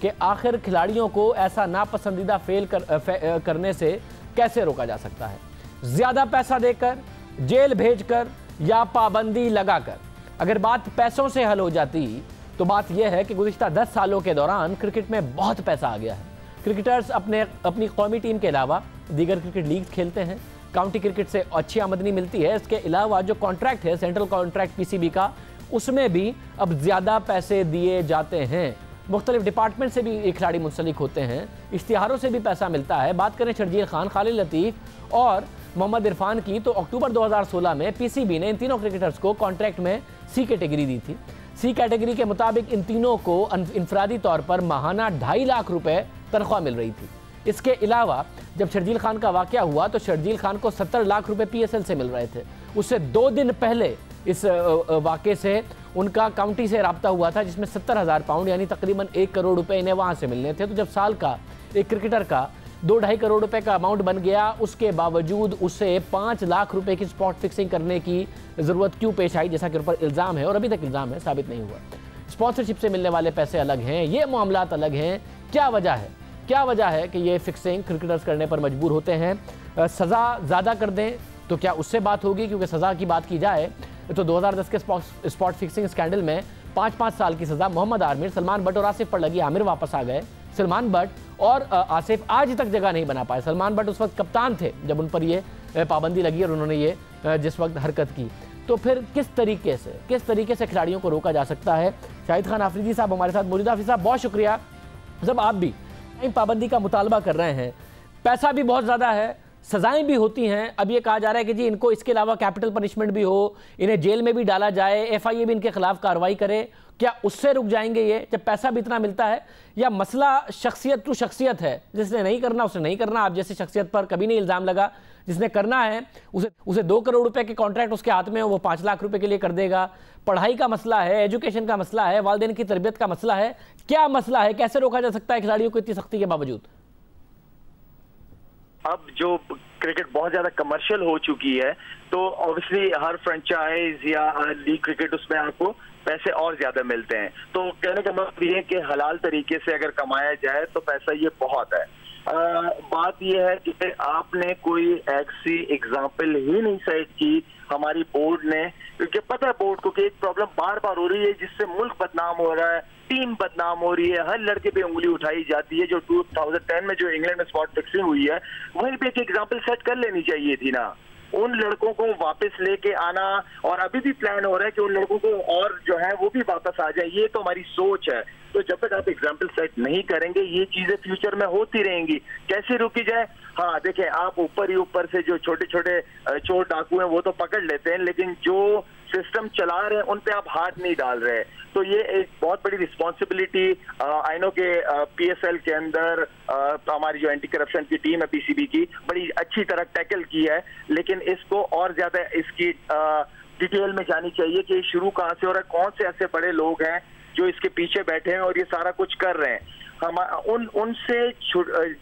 कि आखिर खिलाड़ियों को ऐसा नापसंदीदा फेल करने से कैसे रोका जा सकता है? ज़्यादा पैसा देकर, जेल भेजकर या पाबंदी लगाकर? अगर बात पैसों से हल हो जाती तो बात यह है कि गुज़िश्ता 10 सालों के दौरान क्रिकेट में बहुत पैसा आ गया है। क्रिकेटर्स अपनी कौमी टीम के अलावा दीगर क्रिकेट लीग्स खेलते हैं, काउंटी क्रिकेट से अच्छी आमदनी मिलती है। इसके अलावा जो कॉन्ट्रैक्ट है सेंट्रल कॉन्ट्रैक्ट PCB का, उसमें भी अब ज़्यादा पैसे दिए जाते हैं। मुख्तलिफ डिपार्टमेंट से भी खिलाड़ी मुंसलिक होते हैं, इश्तिहारों से भी पैसा मिलता है। बात करें शर्जील खान, खालिद लतीफ़ और मोहम्मद इरफान की, तो अक्टूबर 2016 में PCB ने इन तीनों क्रिकेटर्स को कॉन्ट्रैक्ट में C कैटेगरी दी थी। C कैटेगरी के मुताबिक इन तीनों को इनफरादी तौर पर माहाना 2.5 लाख रुपए तनख्वाह मिल रही थी। इसके अलावा जब शर्जील खान का वाक़या हुआ तो शर्जील खान को 70 लाख रुपए PSL से मिल रहे थे। उससे 2 दिन पहले इस वाक़े से उनका काउंटी से रब्ता हुआ था जिसमें 70,000 पाउंड यानी तकरीबन 1 करोड़ रुपए इन्हें वहाँ से मिलने थे। तो जब साल का एक क्रिकेटर का 2-2.5 करोड़ रुपए का अमाउंट बन गया, उसके बावजूद उसे 5 लाख रुपए की स्पॉट फिक्सिंग करने की ज़रूरत क्यों पेश आई, जैसा कि उन पर इल्ज़ाम है और अभी तक इल्ज़ाम है, साबित नहीं हुआ। स्पॉन्सरशिप से मिलने वाले पैसे अलग हैं, ये मामलात अलग हैं। क्या वजह है कि ये फिक्सिंग क्रिकेटर्स करने पर मजबूर होते हैं? सज़ा ज़्यादा कर दें तो क्या उससे बात होगी? क्योंकि सज़ा की बात की जाए तो 2010 के स्पॉट फिक्सिंग स्कैंडल में 5-5 साल की सज़ा मोहम्मद आमिर, सलमान बट और आसिफ पर लगी। आमिर वापस आ गए, सलमान बट और आसिफ आज तक जगह नहीं बना पाए। सलमान बट उस वक्त कप्तान थे जब उन पर ये पाबंदी लगी और उन्होंने ये जिस वक्त हरकत की। तो फिर किस तरीके से खिलाड़ियों को रोका जा सकता है? शाहिद खान आफरीदी साहब हमारे साथ मौजूद। हाफिज साहब बहुत शुक्रिया। जब आप भी पाबंदी का मुतालबा कर रहे हैं, पैसा भी बहुत ज़्यादा है, सजाएं भी होती हैं, अब ये कहा जा रहा है कि जी इनको इसके अलावा कैपिटल पनिशमेंट भी हो, इन्हें जेल में भी डाला जाए, FIA भी इनके खिलाफ कार्रवाई करे, क्या उससे रुक जाएंगे ये जब पैसा भी इतना मिलता है? या मसला शख्सियत टू शख्सियत है, जिसने नहीं करना उसे नहीं करना? आप जैसी शख्सियत पर कभी नहीं इल्ज़ाम लगा, जिसने करना है उसे 2 करोड़ रुपए के कॉन्ट्रैक्ट उसके हाथ में हो, वो 5 लाख रुपए के लिए कर देगा। पढ़ाई का मसला है, एजुकेशन का मसला है, वालिदैन की तरबियत का मसला है, क्या मसला है? कैसे रोका जा सकता है खिलाड़ियों को इतनी सख्ती के बावजूद? अब जो क्रिकेट बहुत ज्यादा कमर्शियल हो चुकी है तो ऑब्वियसली हर फ्रेंचाइज या लीग क्रिकेट उसमें आपको पैसे और ज्यादा मिलते हैं। तो कहने का मतलब ये है कि हलाल तरीके से अगर कमाया जाए तो पैसा ये बहुत है। बात यह है कि आपने कोई ऐसी एग्जाम्पल ही नहीं सेट की हमारी बोर्ड ने, क्योंकि पता है बोर्ड को कि एक प्रॉब्लम बार बार हो रही है जिससे मुल्क बदनाम हो रहा है, टीम बदनाम हो रही है, हर लड़के पे उंगली उठाई जाती है। जो 2010 में जो इंग्लैंड में स्पॉट फिक्सिंग हुई है वहीं पे एक एग्जाम्पल सेट कर लेनी चाहिए थी ना। उन लड़कों को वापस लेके आना, और अभी भी प्लान हो रहा है कि उन लड़कों को और जो है वो भी वापस आ जाए, ये तो हमारी सोच है। तो जब तक आप एग्जाम्पल सेट नहीं करेंगे ये चीजें फ्यूचर में होती रहेंगी। कैसे रोकी जाए? हाँ देखें, आप ऊपर ही ऊपर से जो छोटे छोटे चोर डाकू हैं वो तो पकड़ लेते हैं, लेकिन जो सिस्टम चला रहे हैं उन पे आप हाथ नहीं डाल रहे। तो ये एक बहुत बड़ी रिस्पॉन्सिबिलिटी आई नो के PSL के अंदर हमारी जो एंटी करप्शन की टीम है PCB की बड़ी अच्छी तरह टैकल की है, लेकिन इसको और ज्यादा इसकी डिटेल में जानी चाहिए कि शुरू कहाँ से हो रहा है, कौन से ऐसे बड़े लोग हैं जो इसके पीछे बैठे हैं और ये सारा कुछ कर रहे हैं। हम उनसे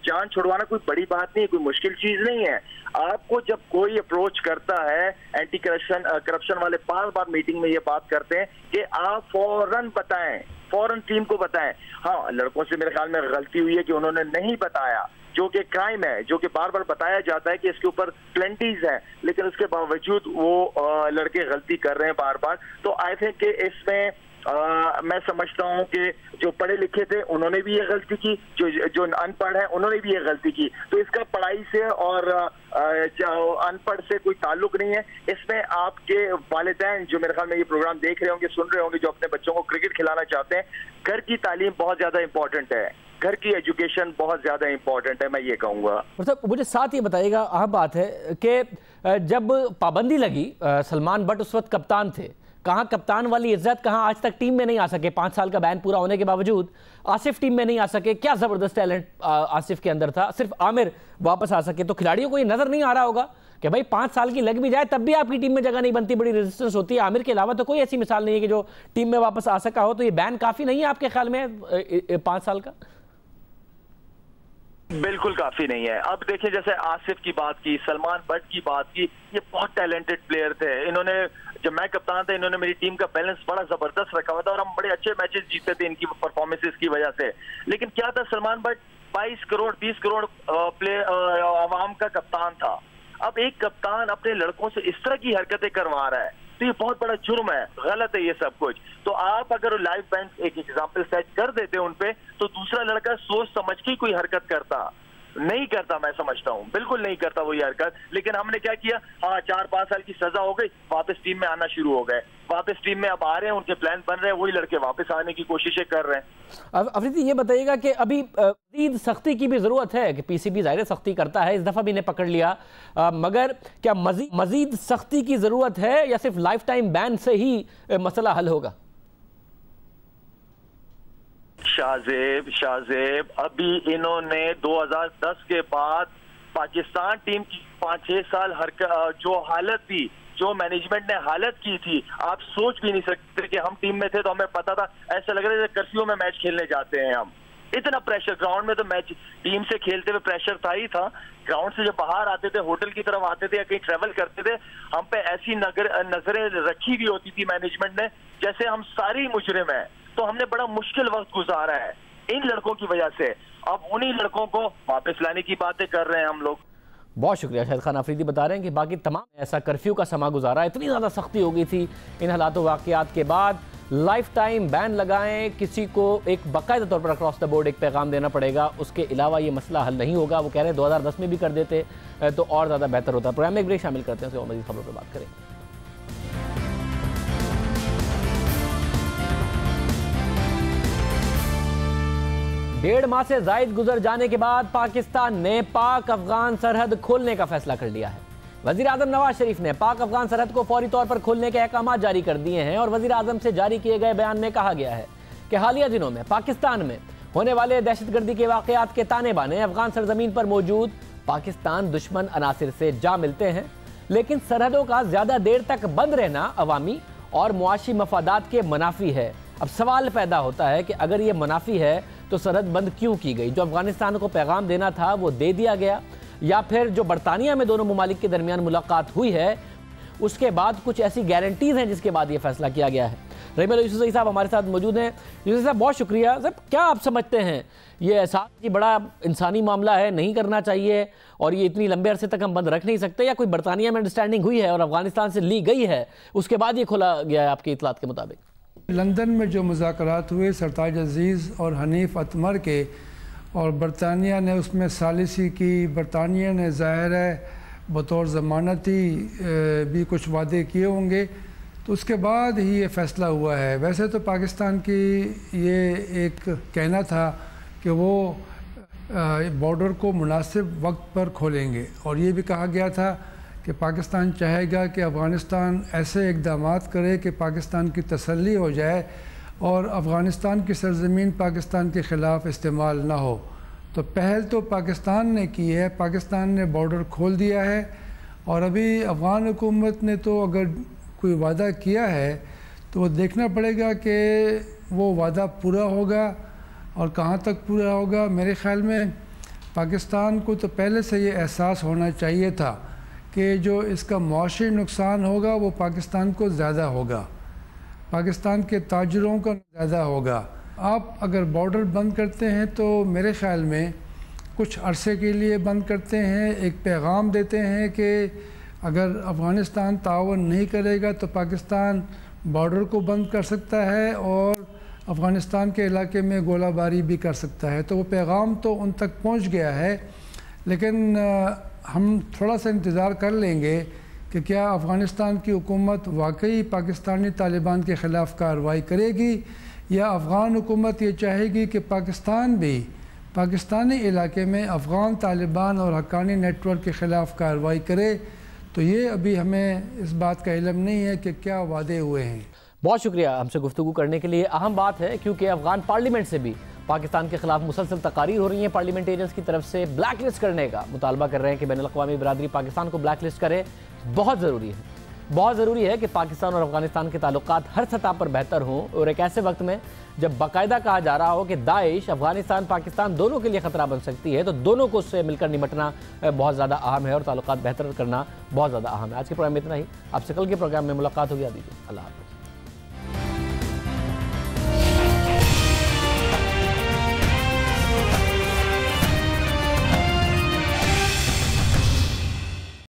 जान छुड़वाना कोई बड़ी बात नहीं है, कोई मुश्किल चीज नहीं है। आपको जब कोई अप्रोच करता है, एंटी करप्शन वाले बार बार मीटिंग में ये बात करते हैं कि आप फौरन बताएं, फौरन टीम को बताएं। हाँ, लड़कों से मेरे ख्याल में गलती हुई है कि उन्होंने नहीं बताया, जो कि क्राइम है, जो कि बार बार बताया जाता है कि इसके ऊपर प्लेंटीज है, लेकिन उसके बावजूद वो लड़के गलती कर रहे हैं बार बार। तो आई थिंक कि इसमें मैं समझता हूं कि जो पढ़े लिखे थे उन्होंने भी ये गलती की, जो अनपढ़ है उन्होंने भी ये गलती की। तो इसका पढ़ाई से और अनपढ़ से कोई ताल्लुक नहीं है। इसमें आपके वालिदैन जो मेरे ख्याल में ये प्रोग्राम देख रहे होंगे, सुन रहे होंगे, जो अपने बच्चों को क्रिकेट खिलाना चाहते हैं, घर की तालीम बहुत ज्यादा इंपॉर्टेंट है, घर की एजुकेशन बहुत ज्यादा इंपॉर्टेंट है, मैं ये कहूंगा। मतलब मुझे साथ ये बताइएगा, अहम बात है कि जब पाबंदी लगी, सलमान बट उस वक्त कप्तान थे, कहाँ कप्तान वाली इज्जत, कहाँ आज तक टीम में नहीं आ सके, 5 साल का बैन पूरा होने के बावजूद आसिफ टीम में नहीं आ सके। क्या जबरदस्त टैलेंट आसिफ के अंदर था, सिर्फ आमिर वापस आ सके। तो खिलाड़ियों को ये नजर नहीं आ रहा होगा कि भाई 5 साल की लग भी जाए तब भी आपकी टीम में जगह नहीं बनती, बड़ी रेजिस्टेंस होती है। आमिर के अलावा तो कोई ऐसी मिसाल नहीं है कि जो टीम में वापस आ सका हो। तो ये बैन काफी नहीं है आपके ख्याल में 5 साल का? बिल्कुल काफी नहीं है। अब देखिए, जैसे आसिफ की बात की, सलमान बट की बात की, ये बहुत टैलेंटेड प्लेयर थे। इन्होंने, जब मैं कप्तान था, इन्होंने मेरी टीम का बैलेंस बड़ा जबरदस्त रखा हुआ था और हम बड़े अच्छे मैचेस जीते थे इनकी परफॉर्मेंसेस की वजह से। लेकिन क्या था, सलमान बट 22 करोड़ 20 करोड़ आवाम का कप्तान था। अब एक कप्तान अपने लड़कों से इस तरह की हरकतें करवा रहा है तो ये बहुत बड़ा जुर्म है, गलत है ये सब कुछ। तो आप अगर लाइव बैंड एक एग्जाम्पल सेट कर देते उन पे, तो दूसरा लड़का सोच समझ के कोई हरकत करता नहीं करता, मैं समझता हूँ बिल्कुल नहीं करता वो ये हरकत। लेकिन हमने क्या किया, हाँ 4-5 साल की सजा हो गई, वापस टीम में आना शुरू हो गए, वापस टीम में अब आ रहे हैं, उनके प्लान बन रहे हैं, वही लड़के वापस आने की कोशिशें कर रहे हैं। अफरीदी ये बताइएगा कि अभी मजीद सख्ती की भी जरूरत है कि पीसीबी जाहिर सख्ती करता है, इस दफा भी इन्हें पकड़ लिया, मगर क्या मजीद सख्ती की जरूरत है या सिर्फ लाइफ टाइम बैन से ही मसला हल होगा? शाहजेब अभी इन्होंने 2010 के बाद पाकिस्तान टीम की 5-6 साल जो हालत थी, जो मैनेजमेंट ने हालत की थी, आप सोच भी नहीं सकते कि हम टीम में थे तो हमें पता था, ऐसा लग रहा है कर्फ्यू में मैच खेलने जाते हैं हम। इतना प्रेशर ग्राउंड में, तो मैच टीम से खेलते हुए प्रेशर था ही था। ग्राउंड से जब बाहर आते थे, होटल की तरफ आते थे या कहीं ट्रेवल करते थे, हम पे ऐसी नजरें रखी हुई होती थी मैनेजमेंट ने जैसे हम सारी मुजरिम हैं। तो हमने बड़ा मुश्किल वक्त गुजारा है इन लड़कों की वजह से। अब उन्हीं लड़कों को वापस लाने की बातें कर रहे हैं हम लोग। बहुत शुक्रिया। शाहिद खान अफरीदी बता रहे हैं कि बाकी तमाम ऐसा कर्फ्यू का समा गुजारा, इतनी ज़्यादा सख्ती हो गई थी इन हालात वाक़यात के बाद। लाइफ टाइम बैन लगाएं, किसी को एक बाकायदा तौर पर अक्रॉस द बोर्ड एक पैगाम देना पड़ेगा, उसके अलावा ये मसला हल नहीं होगा। वो कह रहे हैं 2010 में भी कर देते तो और ज़्यादा बेहतर होता। प्रोग्राम में एक ब्रेक शामिल करते हैं, उसके बाद मज़ीद खबरों पर बात करें। डेढ़ माह से जायद गुजर जाने के बाद पाकिस्तान ने पाक अफगान सरहद खोलने का फैसला कर लिया है। वजीर आजम नवाज शरीफ ने पाक अफगान सरहद को फौरी तौर पर खोलने के अहकाम जारी कर दिए हैं और वजीर आजम से जारी किए गए बयान में कहा गया है कि हालिया दिनों में पाकिस्तान में होने वाले दहशतगर्दी के वाकयात के ताने बाने अफगान सरजमीन पर मौजूद पाकिस्तान दुश्मन अनासिर से जा मिलते हैं, लेकिन सरहदों का ज्यादा देर तक बंद रहना अवामी और मुआशी मफादात के मुनाफी है। अब सवाल पैदा होता है कि अगर ये मुनाफी है तो सरहद बंद क्यों की गई? जो अफगानिस्तान को पैगाम देना था वो दे दिया गया, या फिर जो बरतानिया में दोनों ममालिक के दरमियान मुलाकात हुई है उसके बाद कुछ ऐसी गारंटीज हैं जिसके बाद ये फैसला किया गया है? रहीम यूसुफ साहब हमारे साथ मौजूद हैं। यूसुफ साहब बहुत शुक्रिया। साहब क्या आप समझते हैं, ये एहसास कि बड़ा इंसानी मामला है, नहीं करना चाहिए और ये इतनी लंबे अरसे तक हम बंद रख नहीं सकते, या कोई बरतानिया में अंडरस्टैंडिंग हुई है और अफगानिस्तान से ली गई है उसके बाद ये खोला गया है आपकी इतलात के मुताबिक? लंदन में जो मुज़ाकरात हुए सरताज अजीज़ और हनीफ अतमर के, और बरतानिया ने उसमें सालिसी की, बरतानिया ने ज़ाहिर है बतौर ज़मानती भी कुछ वादे किए होंगे, तो उसके बाद ही ये फ़ैसला हुआ है। वैसे तो पाकिस्तान की ये एक कहना था कि वो बॉर्डर को मुनासिब वक्त पर खोलेंगे, और ये भी कहा गया था कि पाकिस्तान चाहेगा कि अफ़गानिस्तान ऐसे इक़दामात करे कि पाकिस्तान की तसल्ली हो जाए और अफ़गानिस्तान की सरज़मीन पाकिस्तान के ख़िलाफ़ इस्तेमाल ना हो। तो पहल तो पाकिस्तान ने की है, पाकिस्तान ने बॉर्डर खोल दिया है, और अभी अफ़गान हुकूमत ने तो अगर कोई वादा किया है तो वो देखना पड़ेगा कि वो वादा पूरा होगा और कहाँ तक पूरा होगा। मेरे ख़्याल में पाकिस्तान को तो पहले से ये एहसास होना चाहिए था कि जो इसका मुआशी नुकसान होगा वो पाकिस्तान को ज़्यादा होगा, पाकिस्तान के ताजरों का ज़्यादा होगा। आप अगर बॉर्डर बंद करते हैं तो मेरे ख़्याल में कुछ अरसे के लिए बंद करते हैं, एक पैगाम देते हैं कि अगर अफ़गानिस्तान ताउन नहीं करेगा तो पाकिस्तान बॉर्डर को बंद कर सकता है और अफ़गानिस्तान के इलाके में गोलाबारी भी कर सकता है। तो वो पैगाम तो उन तक पहुंच गया है, लेकिन हम थोड़ा सा इंतज़ार कर लेंगे कि क्या अफ़गानिस्तान की हुकूमत वाकई पाकिस्तानी तालिबान के ख़िलाफ़ कार्रवाई करेगी या अफ़गान हुकूमत ये चाहेगी कि पाकिस्तान भी पाकिस्तानी इलाके में अफ़गान तालिबान और हक्कानी नेटवर्क के ख़िलाफ़ कार्रवाई करे। तो ये अभी हमें इस बात का इल्म नहीं है कि क्या वादे हुए हैं। बहुत शुक्रिया हमसे गुफ्तगू करने के लिए। अहम बात है क्योंकि अफ़गान पार्लियामेंट से भी पाकिस्तान के खिलाफ मुसलसल तकारीर हो रही हैं। पार्लियामेंटेरियंस की तरफ से ब्लैक लिस्ट करने का मुतालबा कर रहे हैं कि बैनुल-अक़वामी बिरादरी पाकिस्तान को ब्लैक लिस्ट करे। बहुत ज़रूरी है, बहुत ज़रूरी है कि पाकिस्तान और अफ़गानिस्तान के ताल्लुकात हर सतह पर बेहतर हों और एक ऐसे वक्त में जब बाकायदा कहा जा रहा हो कि दाइश अफ़गानिस्तान पाकिस्तान दोनों के लिए ख़तरा बन सकती है, तो दोनों को उससे मिलकर निपटना बहुत ज़्यादा अहम है और ताल्लुकात बेहतर करना बहुत ज़्यादा अहम है। आज के प्रोग्राम में इतना ही। आपसे कल के प्रोग्राम में मुलाकात होगी। अल्लाह हाफ़िज़।